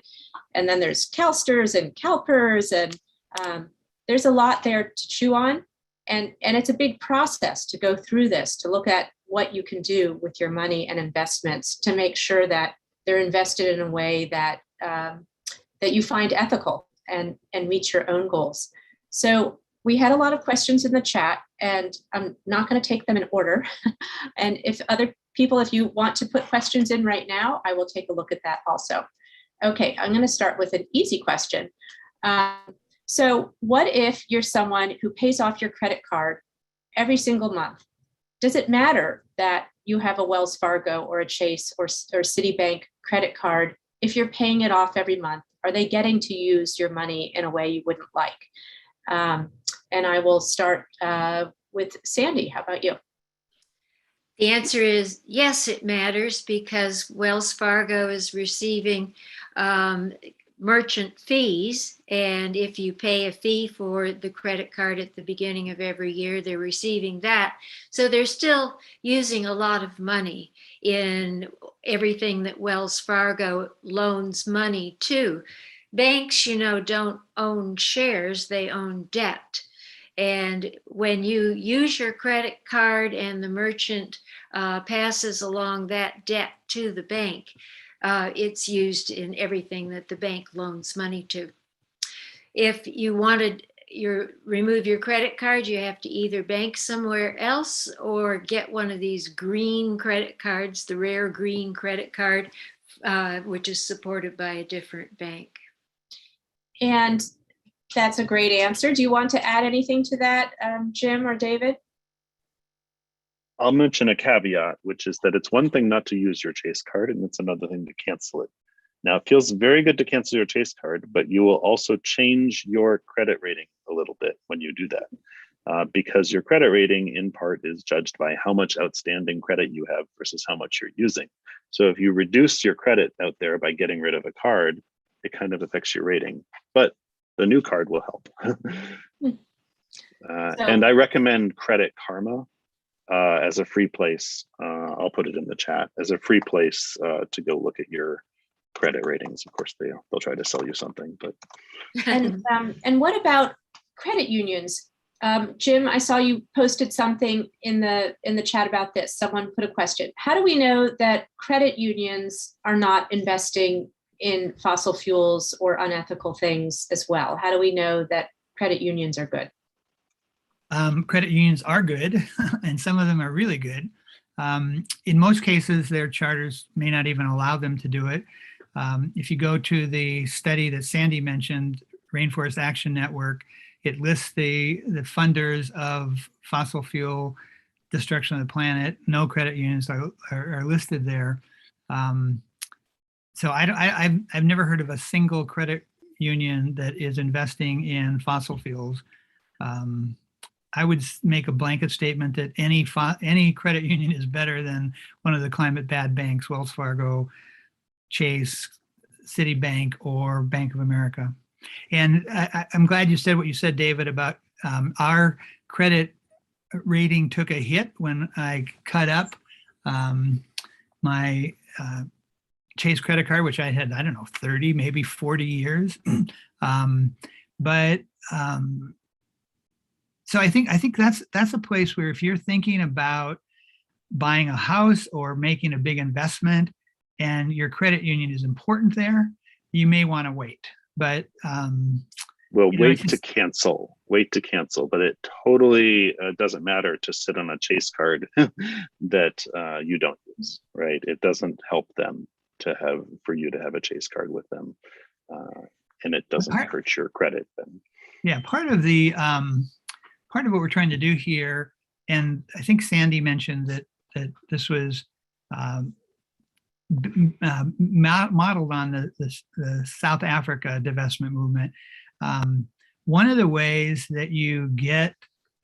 And then there's CalSTRS and CalPERS, and there's a lot there to chew on. And it's a big process to go through this, to look at what you can do with your money and investments to make sure that they're invested in a way that that you find ethical and meet your own goals. So we had a lot of questions in the chat, and I'm not going to take them in order. And if other people, if you want to put questions in right now, I will take a look at that also. Okay, I'm going to start with an easy question. So what if you're someone who pays off your credit card every single month? Does it matter that you have a Wells Fargo or a Chase or Citibank credit card if you're paying it off every month? Are they getting to use your money in a way you wouldn't like? And I will start with Sandy. How about you? The answer is yes, it matters, because Wells Fargo is receiving merchant fees. And if you pay a fee for the credit card at the beginning of every year, they're receiving that. So they're still using a lot of money in everything that Wells Fargo loans money to. Banks, you know, don't own shares, they own debt. And when you use your credit card and the merchant passes along that debt to the bank, it's used in everything that the bank loans money to. If you wanted remove your credit card, you have to either bank somewhere else or get one of these green credit cards, the rare green credit card, which is supported by a different bank. And that's a great answer. Do you want to add anything to that, Jim or David? I'll mention a caveat, which is that it's one thing not to use your Chase card, and it's another thing to cancel it. Now, it feels very good to cancel your Chase card, but you will also change your credit rating a little bit when you do that, because your credit rating in part is judged by how much outstanding credit you have versus how much you're using. So if you reduce your credit out there by getting rid of a card, it kind of affects your rating, but the new card will help. And I recommend Credit Karma as a free place. I'll put it in the chat as a free place to go look at your credit ratings. Of course, they'll try to sell you something, but. And what about credit unions? Jim, I saw you posted something in the chat about this. Someone put a question. How do we know that credit unions are not investing in fossil fuels or unethical things as well? How do we know that credit unions are good? Credit unions are good, and some of them are really good. In most cases, their charters may not even allow them to do it. If you go to the study that Sandy mentioned, Rainforest Action Network, it lists the funders of fossil fuel destruction of the planet. No credit unions are listed there. So I've never heard of a single credit union that is investing in fossil fuels. I would make a blanket statement that any credit union is better than one of the climate bad banks, Wells Fargo, Chase, Citibank, or Bank of America. And I'm glad you said what you said, David, about our credit rating took a hit when I cut up my Chase credit card, which I had, I don't know, 30, maybe 40 years. So I think that's a place where if you're thinking about buying a house or making a big investment and your credit union is important there, you may want to wait. But well, wait to cancel, but it totally doesn't matter to sit on a Chase card that you don't use, right? It doesn't help them for you to have a Chase card with them, and it doesn't hurt your credit then. Yeah, part of what we're trying to do here, and I think Sandy mentioned that this was modeled on the South Africa divestment movement. One of the ways that you get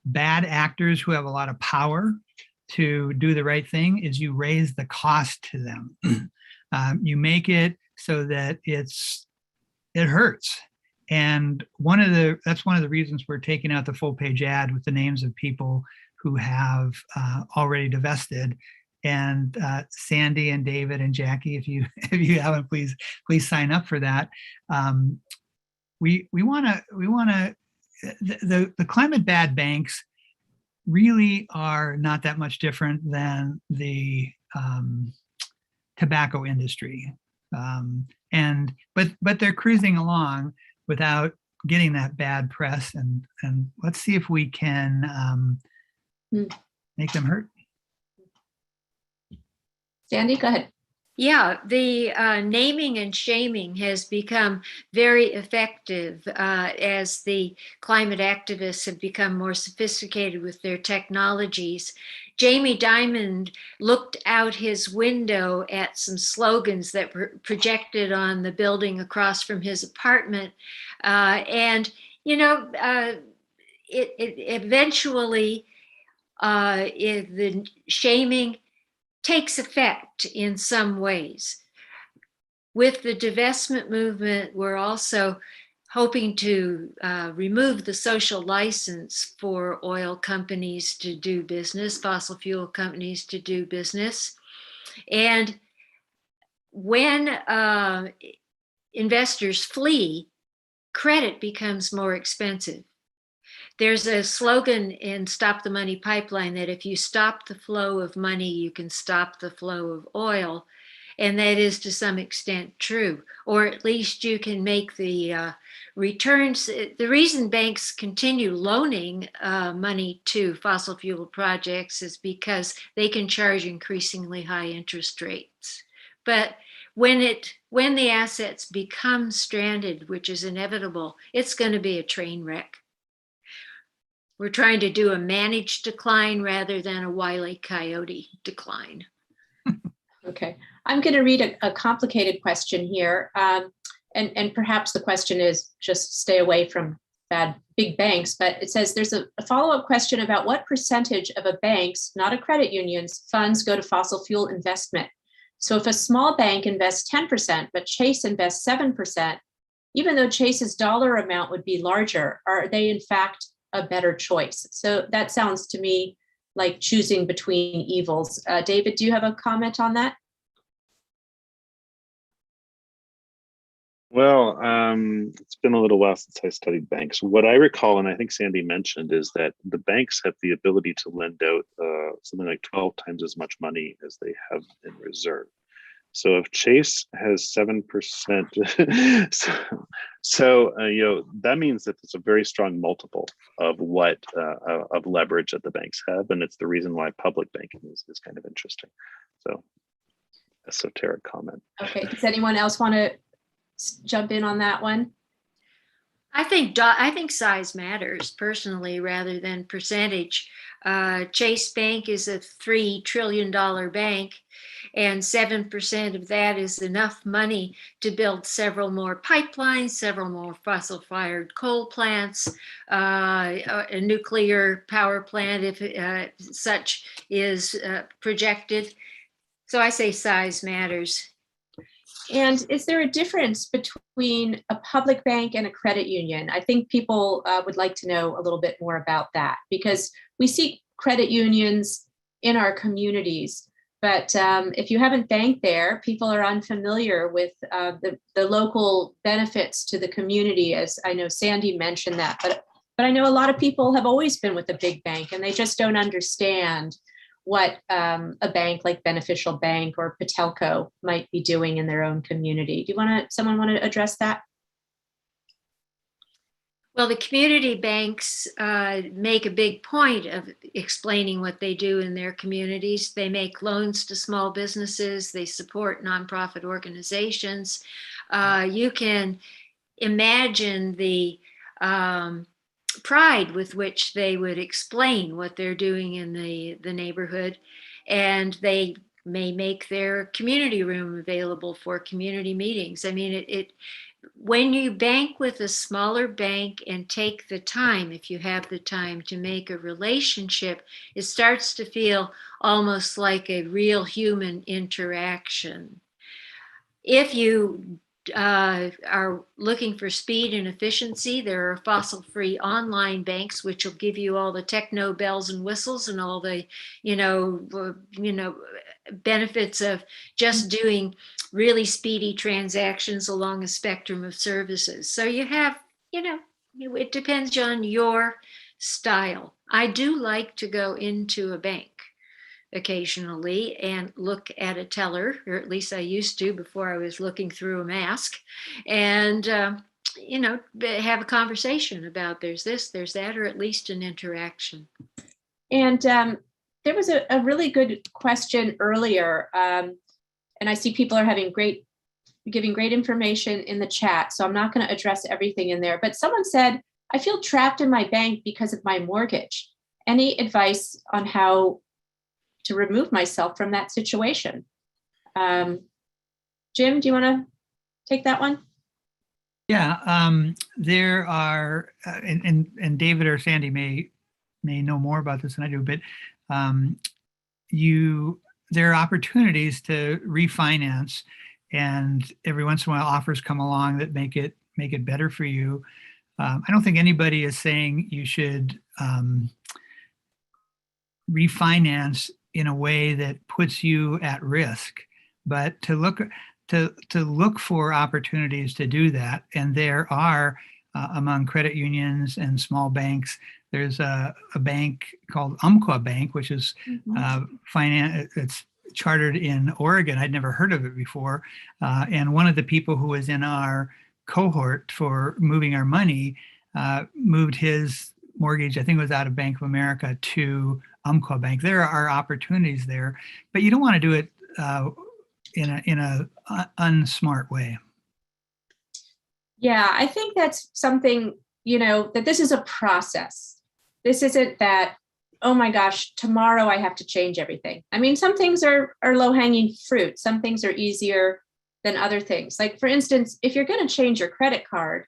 bad actors who have a lot of power to do the right thing is you raise the cost to them. You make it so that it hurts. And that's one of the reasons we're taking out the full page ad with the names of people who have already divested. And Sandy and David and Jackie, if you haven't, please sign up for that. We want to the climate bad banks really are not that much different than the tobacco industry, but they're cruising along without getting that bad press, and let's see if we can make them hurt. Sandy, go ahead. Yeah, the naming and shaming has become very effective as the climate activists have become more sophisticated with their technologies. Jamie Dimon looked out his window at some slogans that were projected on the building across from his apartment. It eventually, the shaming takes effect in some ways. With the divestment movement, we're also hoping to remove the social license for oil companies to do business, fossil fuel companies to do business. And when investors flee, credit becomes more expensive. There's a slogan in Stop the Money Pipeline that if you stop the flow of money, you can stop the flow of oil. And that is to some extent true, or at least you can make the returns. The reason banks continue loaning money to fossil fuel projects is because they can charge increasingly high interest rates. But when the assets become stranded, which is inevitable, it's going to be a train wreck. We're trying to do a managed decline rather than a Wile E. Coyote decline. Okay, I'm going to read a complicated question here. And perhaps the question is just stay away from big banks, but it says there's a follow-up question about what percentage of a bank's, not a credit union's, funds go to fossil fuel investment. So if a small bank invests 10%, but Chase invests 7%, even though Chase's dollar amount would be larger, are they in fact a better choice? So that sounds to me like choosing between evils. David, do you have a comment on that? Well, it's been a little while since I studied banks. What I recall, and I think Sandy mentioned, is that the banks have the ability to lend out something like 12 times as much money as they have in reserve. So if Chase has 7%, that means that it's a very strong multiple of what of leverage that the banks have, and it's the reason why public banking is kind of interesting. So, esoteric comment. Okay, does anyone else want to jump in on that one? I think size matters personally rather than percentage. Chase Bank is a $3 trillion bank, and 7% of that is enough money to build several more pipelines, several more fossil-fired coal plants, a nuclear power plant if such is projected. So I say size matters. And is there a difference between a public bank and a credit union? I think people would like to know a little bit more about that, because we see credit unions in our communities. But if you haven't banked there, people are unfamiliar with the local benefits to the community, as I know Sandy mentioned that. But I know a lot of people have always been with a big bank and they just don't understand what a bank like Beneficial Bank or Patelco might be doing in their own community. Do you someone want to address that? Well, the community banks make a big point of explaining what they do in their communities. They make loans to small businesses. They support nonprofit organizations. You can imagine the pride with which they would explain what they're doing in the neighborhood, and they may make their community room available for community meetings. I mean, when you bank with a smaller bank and take the time, if you have the time to make a relationship, it starts to feel almost like a real human interaction. If you are looking for speed and efficiency, there are fossil-free online banks which will give you all the techno bells and whistles and all the benefits of just doing really speedy transactions along a spectrum of services. So you have, it depends on your style. I do like to go into a bank occasionally and look at a teller, or at least I used to before I was looking through a mask, and have a conversation about there's this, there's that, or at least an interaction. And there was a really good question earlier, and I see people are giving great information in the chat, so I'm not going to address everything in there. But someone said, I feel trapped in my bank because of my mortgage. Any advice on how to remove myself from that situation? Jim, do you want to take that one? Yeah, there are, and David or Sandy may know more about this than I do, but there are opportunities to refinance, and every once in a while offers come along that make it better for you. I don't think anybody is saying you should refinance in a way that puts you at risk, but to look for opportunities to do that. And there are among credit unions and small banks, there's a bank called Umpqua Bank, which is it's chartered in Oregon. I'd never heard of it before. And one of the people who was in our cohort for moving our money moved his mortgage, I think it was out of Bank of America, to Umpqua Bank. There are opportunities there, but you don't want to do it in a unsmart way. Yeah, I think that's something, that this is a process. This isn't that, oh my gosh, tomorrow I have to change everything. I mean, some things are low-hanging fruit. Some things are easier than other things. Like, for instance, if you're going to change your credit card,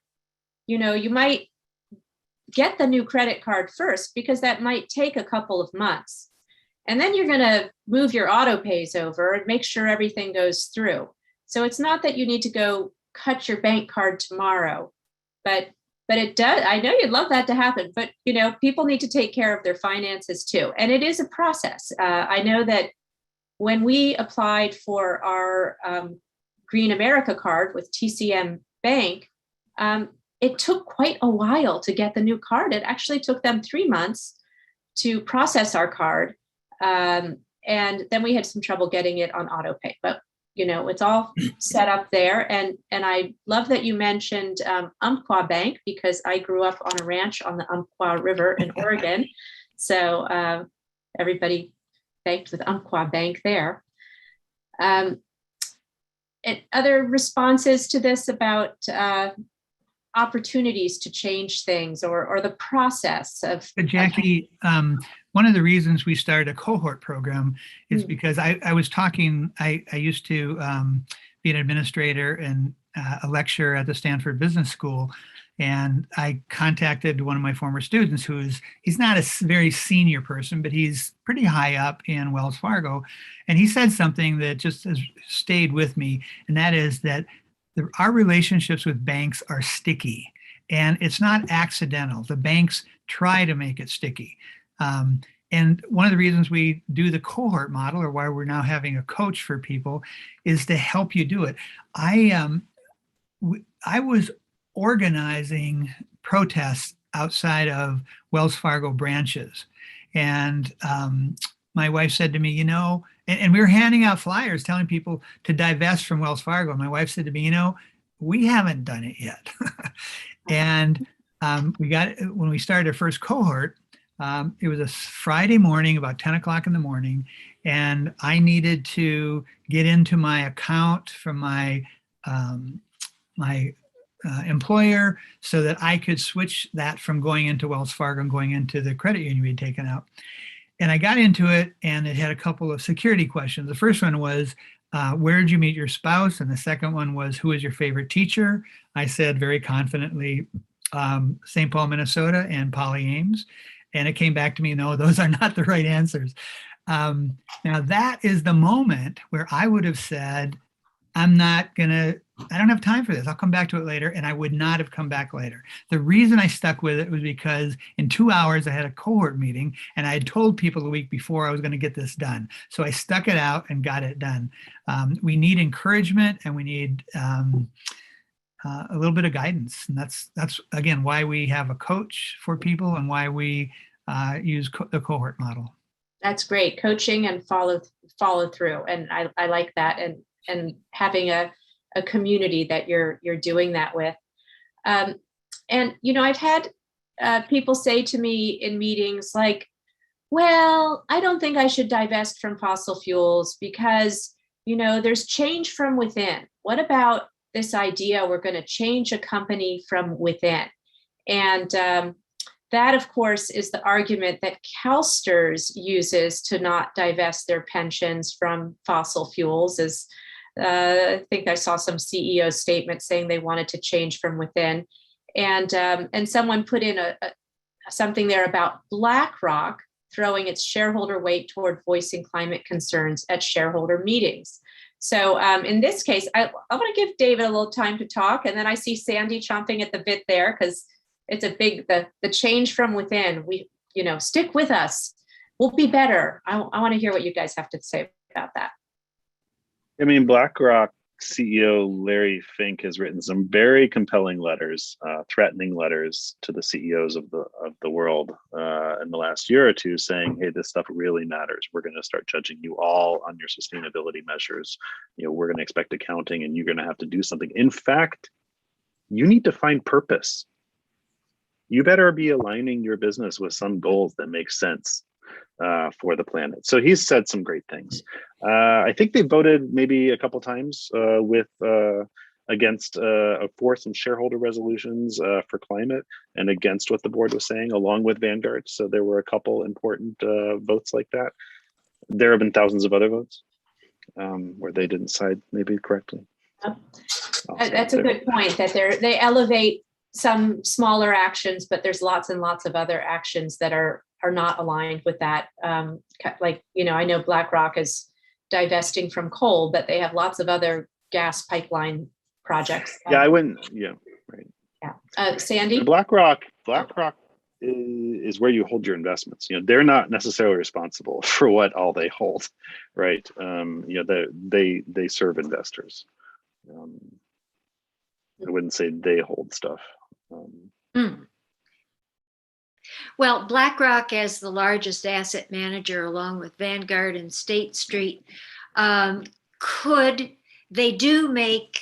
you might get the new credit card first, because that might take a couple of months. And then you're going to move your auto pays over and make sure everything goes through. So it's not that you need to go cut your bank card tomorrow, but it does. I know you'd love that to happen, but people need to take care of their finances too. And it is a process. I know that when we applied for our Green America card with TCM Bank, it took quite a while to get the new card. It actually took them 3 months to process our card. And then we had some trouble getting it on auto pay, but it's all set up there. And I love that you mentioned Umpqua Bank, because I grew up on a ranch on the Umpqua River in Oregon. So everybody banked with Umpqua Bank there. other responses to this about opportunities to change things or the process of Jackie, one of the reasons we started a cohort program is because I was talking, I used to be an administrator and a lecturer at the Stanford Business School. And I contacted one of my former students he's not a very senior person, but he's pretty high up in Wells Fargo. And he said something that just has stayed with me. And that is that our relationships with banks are sticky, and it's not accidental. The banks try to make it sticky. And one of the reasons we do the cohort model, or why we're now having a coach for people, is to help you do it. I was organizing protests outside of Wells Fargo branches. And my wife said to me, and we were handing out flyers telling people to divest from Wells Fargo. And my wife said to me, we haven't done it yet. And when we started our first cohort, it was a Friday morning, about 10 o'clock in the morning. And I needed to get into my account from my employer so that I could switch that from going into Wells Fargo and going into the credit union we had taken out. And I got into it, and it had a couple of security questions. The first one was, where did you meet your spouse? And the second one was, who is your favorite teacher? I said very confidently, St. Paul, Minnesota, and Polly Ames. And it came back to me, no, those are not the right answers. Now that is the moment where I would have said, I don't have time for this. I'll come back to it later. And I would not have come back later. The reason I stuck with it was because in 2 hours I had a cohort meeting, and I had told people the week before I was going to get this done. So I stuck it out and got it done. We need encouragement, and we need a little bit of guidance. And that's again, why we have a coach for people and why we use the cohort model. That's great. Coaching and follow through. And I like that. And having a community that you're doing that with. And, I've had people say to me in meetings like, well, I don't think I should divest from fossil fuels because, there's change from within. What about this idea we're going to change a company from within? And that, of course, is the argument that CalSTRS uses to not divest their pensions from fossil fuels. I think I saw some CEO statement saying they wanted to change from within. And someone put in something there about BlackRock throwing its shareholder weight toward voicing climate concerns at shareholder meetings. So in this case, I want to give David a little time to talk. And then I see Sandy chomping at the bit there because it's a big, the change from within. We, stick with us. We'll be better. I want to hear what you guys have to say about that. I mean, BlackRock CEO Larry Fink has written some very compelling letters, threatening letters to the CEOs of the world in the last year or two, saying, "Hey, this stuff really matters. We're going to start judging you all on your sustainability measures. We're going to expect accounting, and you're going to have to do something. In fact, you need to find purpose. You better be aligning your business with some goals that make sense." For the planet. So he's said some great things. I think they voted maybe a couple times against for some shareholder resolutions for climate and against what the board was saying, along with Vanguard. So there were a couple important votes like that. There have been thousands of other votes where they didn't side maybe correctly. That's a good point, that they elevate some smaller actions, but there's lots and lots of other actions that are not aligned with that. I know BlackRock is divesting from coal, but they have lots of other gas pipeline projects. Yeah, right. Yeah. Sandy? BlackRock is where you hold your investments. They're not necessarily responsible for what all they hold, right? They serve investors. I wouldn't say they hold stuff. Well, BlackRock, as the largest asset manager, along with Vanguard and State Street, they do make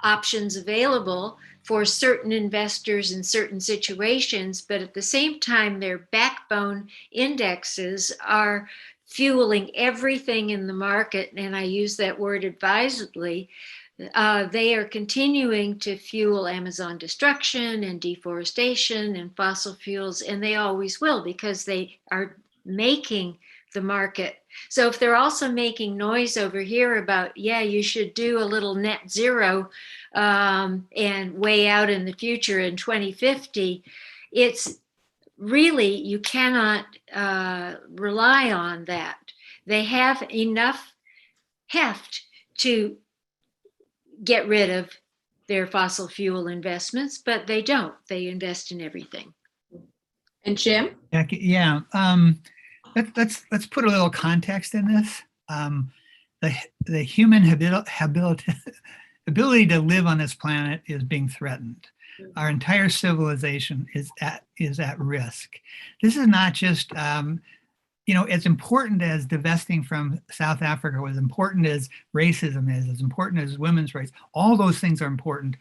options available for certain investors in certain situations, but at the same time, their backbone indexes are fueling everything in the market, and I use that word advisedly. They are continuing to fuel Amazon destruction and deforestation and fossil fuels, and they always will, because they are making the market. So if they're also making noise over here about, yeah, you should do a little net zero and way out in the future in 2050, it's really, you cannot rely on that. They have enough heft to get rid of their fossil fuel investments, but they don't. They invest in everything. And Jim? Yeah. Let's put a little context in this. The human ability to live on this planet is being threatened. Our entire civilization is at risk. This is not just as important as divesting from South Africa, as important as racism is, as important as women's rights. All those things are important,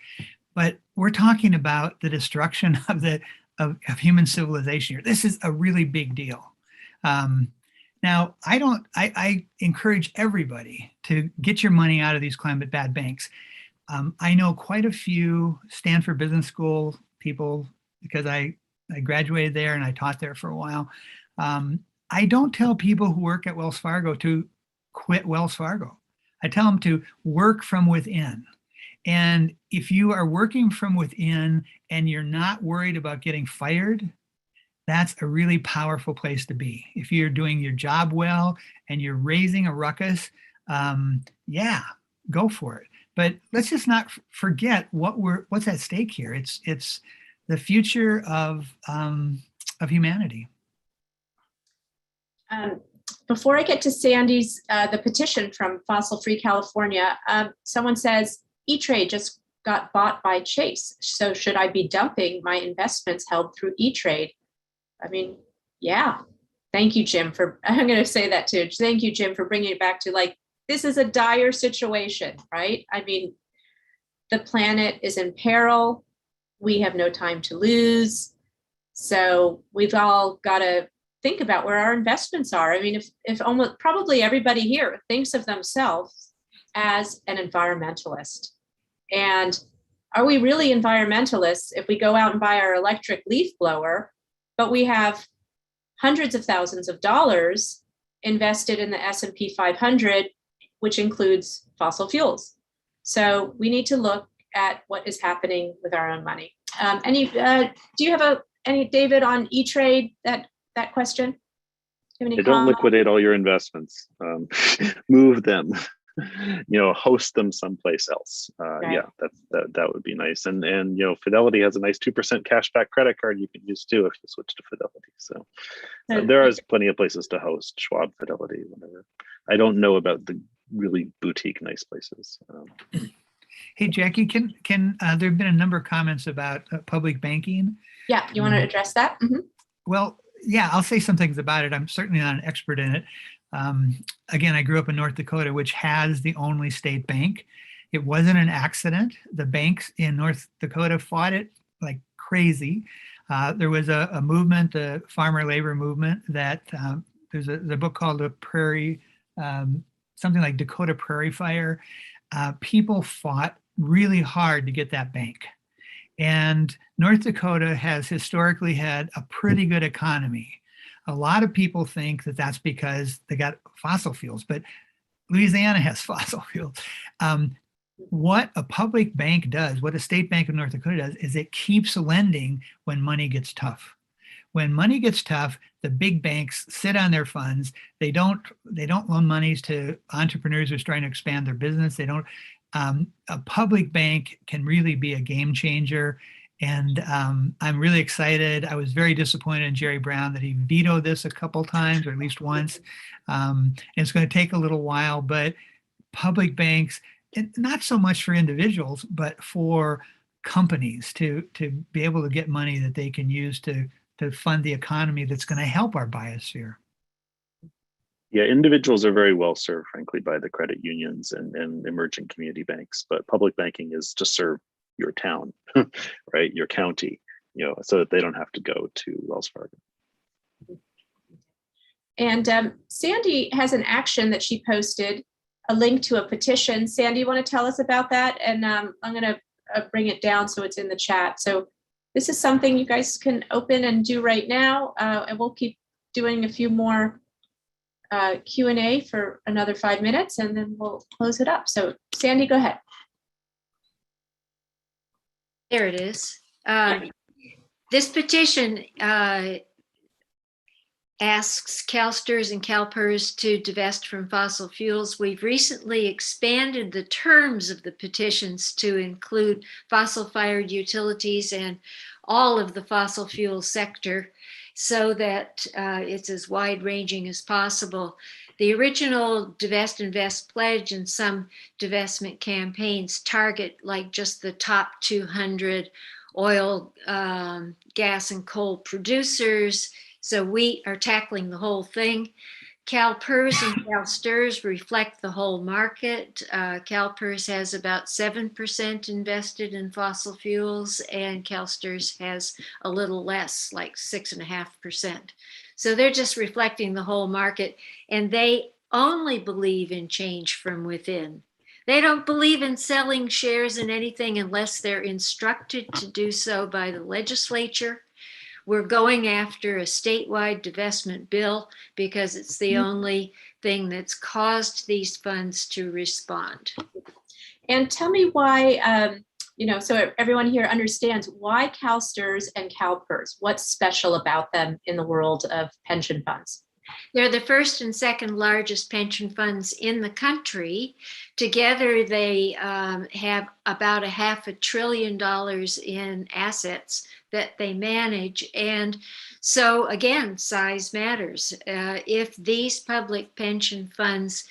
but we're talking about the destruction of human civilization here. This is a really big deal. Now, I encourage everybody to get your money out of these climate bad banks. I know quite a few Stanford Business School people, because I graduated there and I taught there for a while. I don't tell people who work at Wells Fargo to quit Wells Fargo. I tell them to work from within. And if you are working from within and you're not worried about getting fired, that's a really powerful place to be. If you're doing your job well and you're raising a ruckus, yeah, go for it. But let's just not forget what's at stake here. It's the future of humanity. Before I get to Sandy's, the petition from Fossil Free California, someone says, E-Trade just got bought by Chase. So should I be dumping my investments held through E-Trade? I mean, yeah. Thank you, Jim, I'm going to say that too. Thank you, Jim, for bringing it back to this is a dire situation, right? I mean, the planet is in peril. We have no time to lose. So we've all got to think about where our investments are. I mean, if almost probably everybody here thinks of themselves as an environmentalist. And are we really environmentalists if we go out and buy our electric leaf blower, but we have hundreds of thousands of dollars invested in the S&P 500, which includes fossil fuels? So we need to look at what is happening with our own money. Do you have any, David, on E-Trade, that question? Don't liquidate all your investments. Move them. Host them someplace else. Right. Yeah, that would be nice. And Fidelity has a nice 2% cashback credit card you can use too if you switch to Fidelity. So there is plenty of places to host: Schwab, Fidelity, whatever. I don't know about the really boutique nice places. Hey, Jackie, can there have been a number of comments about public banking? Yeah, you want to address that? Mm-hmm. Well, yeah, I'll say some things about it. I'm certainly not an expert in it. Again, I grew up in North Dakota, which has the only state bank. It wasn't an accident. The banks in North Dakota fought it like crazy. There was a movement, the farmer labor movement, that there's a book called The Prairie, something like Dakota Prairie Fire. People fought really hard to get that bank. And North Dakota has historically had a pretty good economy. A lot of people think that that's because they got fossil fuels, but Louisiana has fossil fuels. What a public bank does, what a state bank of North Dakota does, is it keeps lending when money gets tough. When money gets tough, the big banks sit on their funds. They don't loan monies to entrepreneurs who are trying to expand their business. They don't. A public bank can really be a game changer. And I'm really excited. I was very disappointed in Jerry Brown that he vetoed this a couple times, or at least once. And it's going to take a little while, but public banks, not so much for individuals, but for companies to be able to get money that they can use to fund the economy that's going to help our biosphere. Yeah, individuals are very well served, frankly, by the credit unions and emerging community banks, but public banking is to serve your town, right? Your county, so that they don't have to go to Wells Fargo. And Sandy has an action that she posted, a link to a petition. Sandy, you want to tell us about that? And I'm going to bring it down so it's in the chat. So this is something you guys can open and do right now. And we'll keep doing a few more Q&A for another 5 minutes, and then we'll close it up. So Sandy, go ahead. There it is. This petition asks CalSTRS and CalPERS to divest from fossil fuels. We've recently expanded the terms of the petitions to include fossil-fired utilities and all of the fossil fuel sector, so that it's as wide-ranging as possible. The original Divest Invest pledge and some divestment campaigns target like just the top 200 oil, gas, and coal producers. So we are tackling the whole thing. CalPERS and CalSTRS reflect the whole market. CalPERS has about 7% invested in fossil fuels, and CalSTRS has a little less, like 6.5%. So they're just reflecting the whole market, and they only believe in change from within. They don't believe in selling shares in anything unless they're instructed to do so by the legislature. We're going after a statewide divestment bill because it's the only thing that's caused these funds to respond. And tell me why, so everyone here understands why CalSTRS and CalPERS, what's special about them in the world of pension funds? They're the first and second largest pension funds in the country. Together, they have about $500 billion in assets that they manage. And so again, size matters. If these public pension funds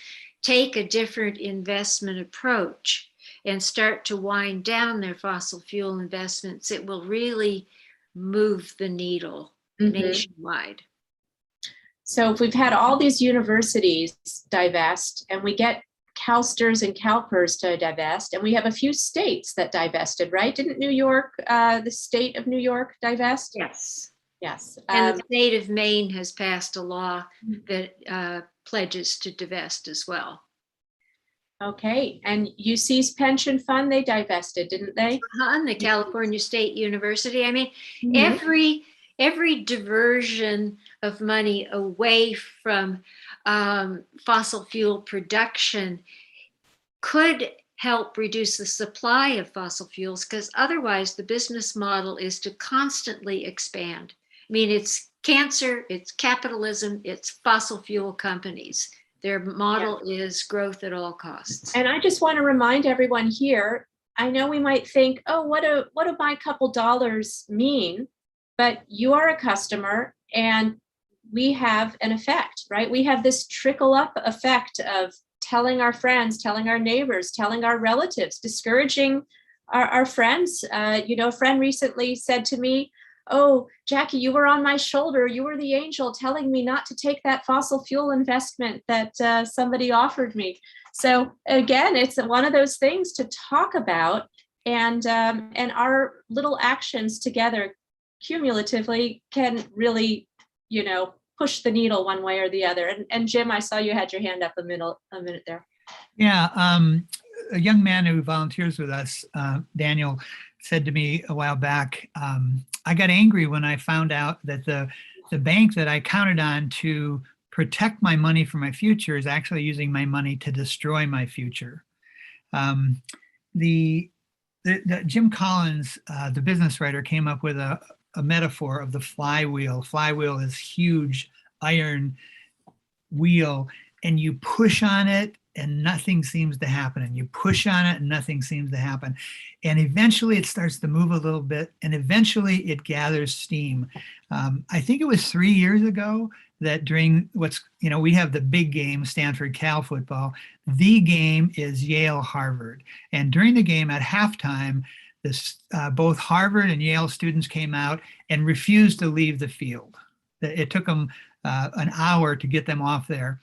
take a different investment approach and start to wind down their fossil fuel investments, it will really move the needle nationwide. So if we've had all these universities divest, and we get CalSTRS and CalPERS to divest, and we have a few states that divested, right? Didn't New York, the state of New York, divest? Yes. Yes. And the state of Maine has passed a law that pledges to divest as well. Okay. And UC's pension fund, they divested, didn't they? And the California State University. I mean, every diversion of money away from fossil fuel production could help reduce the supply of fossil fuels, because otherwise the business model is to constantly expand. I mean, it's cancer, it's capitalism, it's fossil fuel companies. Their model is growth at all costs. And I just want to remind everyone here, I know we might think, oh, what do my couple dollars mean? But you are a customer, and we have an effect, right? We have this trickle up effect of telling our friends, telling our neighbors, telling our relatives, discouraging our friends. A friend recently said to me, oh, Jackie, you were on my shoulder. You were the angel telling me not to take that fossil fuel investment that somebody offered me. So again, it's one of those things to talk about, and our little actions together cumulatively can really, push the needle one way or the other. And Jim, I saw you had your hand up a minute there. Yeah, a young man who volunteers with us, Daniel, said to me a while back, I got angry when I found out that the bank that I counted on to protect my money for my future is actually using my money to destroy my future. The Jim Collins, the business writer, came up with a metaphor of the flywheel. Flywheel is huge iron wheel, and you push on it and nothing seems to happen, and you push on it and nothing seems to happen, and eventually it starts to move a little bit, and eventually it gathers steam. I think it was 3 years ago that during we have the big game, Stanford Cal football. The game is Yale Harvard, and during the game at halftime, both Harvard and Yale students came out and refused to leave the field. It took them an hour to get them off there.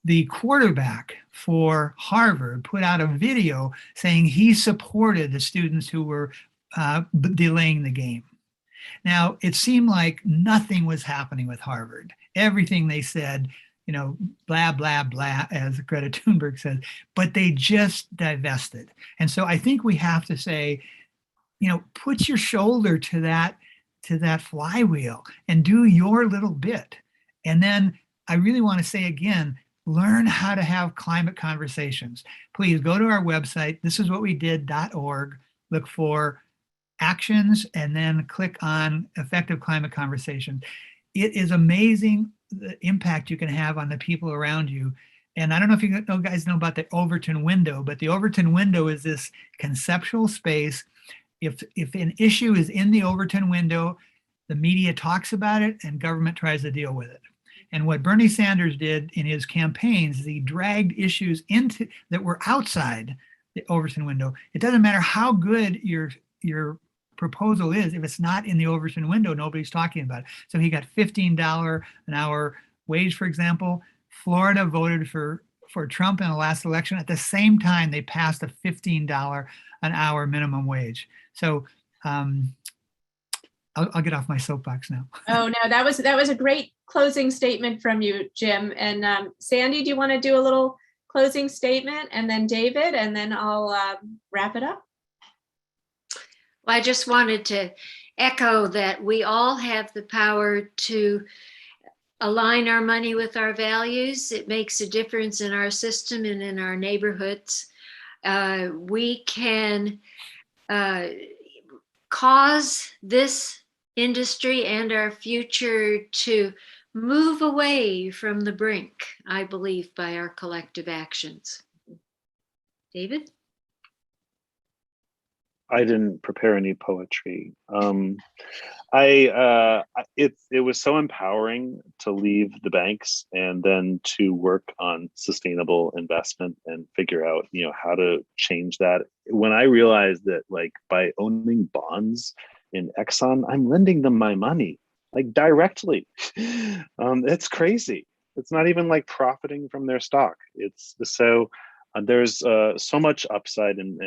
The quarterback for Harvard put out a video saying he supported the students who were delaying the game. Now, it seemed like nothing was happening with Harvard. Everything they said, blah, blah, blah, as Greta Thunberg said, but they just divested. And so I think we have to say, put your shoulder to that flywheel and do your little bit. And then I really want to say again, learn how to have climate conversations. Please go to our website, thisiswhatwedid.org, look for actions, and then click on effective climate conversation. It is amazing the impact you can have on the people around you. And I don't know if you guys know about the Overton window, but the Overton window is this conceptual space. If an issue is in the Overton window, the media talks about it and government tries to deal with it. And what Bernie Sanders did in his campaigns is he dragged issues into that were outside the Overton window. It doesn't matter how good your proposal is, if it's not in the Overton window, nobody's talking about it. So he got $15 an hour wage, for example. Florida voted for Trump in the last election. At the same time, they passed a $15 an hour minimum wage. So I'll get off my soapbox now. Oh no, that was a great closing statement from you, Jim. And Sandy, do you want to do a little closing statement, and then David, and then I'll wrap it up? Well, I just wanted to echo that we all have the power to align our money with our values. It makes a difference in our system and in our neighborhoods. We can cause this industry and our future to move away from the brink, I believe, by our collective actions. David? I didn't prepare any poetry. It was so empowering to leave the banks and then to work on sustainable investment and figure out, how to change that. When I realized that, like, by owning bonds in Exxon, I'm lending them my money, like, directly. It's crazy. It's not even like profiting from their stock. It's so. There's so much upside and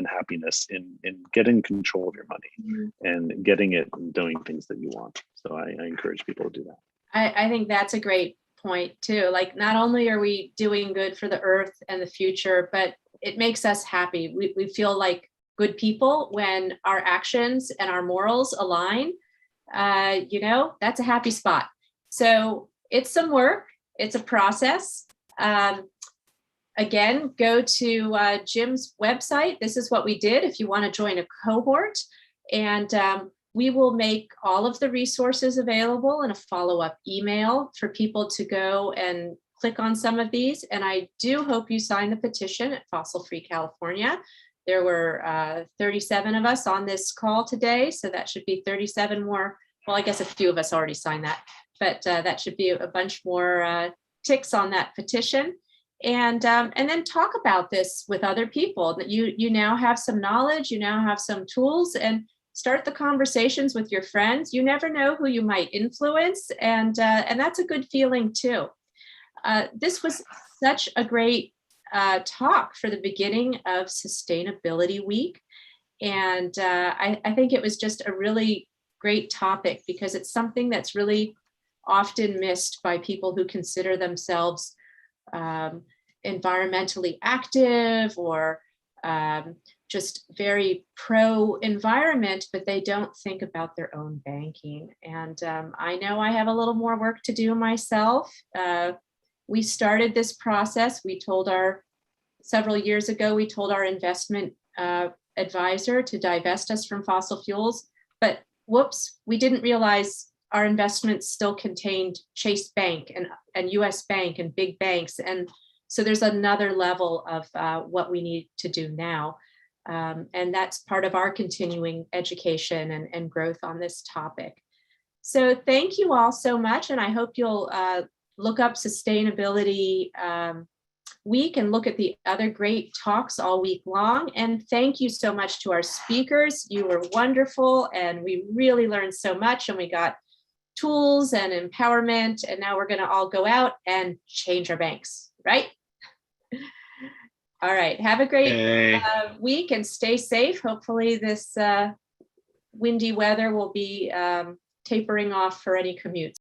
happiness in getting control of your money and getting it and doing things that you want. So I encourage people to do that. I think that's a great point too. Like, not only are we doing good for the earth and the future, but it makes us happy. We feel like good people when our actions and our morals align. That's a happy spot. So it's some work. It's a process. Again, go to Jim's website. This is what we did if you want to join a cohort. And we will make all of the resources available in a follow-up email for people to go and click on some of these. And I do hope you sign the petition at Fossil Free California. There were 37 of us on this call today, so that should be 37 more. Well, I guess a few of us already signed that, but that should be a bunch more ticks on that petition. And then talk about this with other people. That you now have some knowledge, you now have some tools, and start the conversations with your friends. You never know who you might influence, and that's a good feeling too. This was such a great talk for the beginning of Sustainability Week, and I think it was just a really great topic because it's something that's really often missed by people who consider themselves environmentally active or just very pro-environment, but they don't think about their own banking. And I know I have a little more work to do myself. We started this process. Several years ago, we told our investment advisor to divest us from fossil fuels, but whoops, we didn't realize our investments still contained Chase Bank and US Bank and big banks. And so there's another level of what we need to do now. And that's part of our continuing education and growth on this topic. So thank you all so much. And I hope you'll look up Sustainability Week and look at the other great talks all week long. And thank you so much to our speakers. You were wonderful and we really learned so much, and we got tools and empowerment, and now we're going to all go out and change our banks, right? All right, have a great week and stay safe. Hopefully this windy weather will be tapering off for any commutes.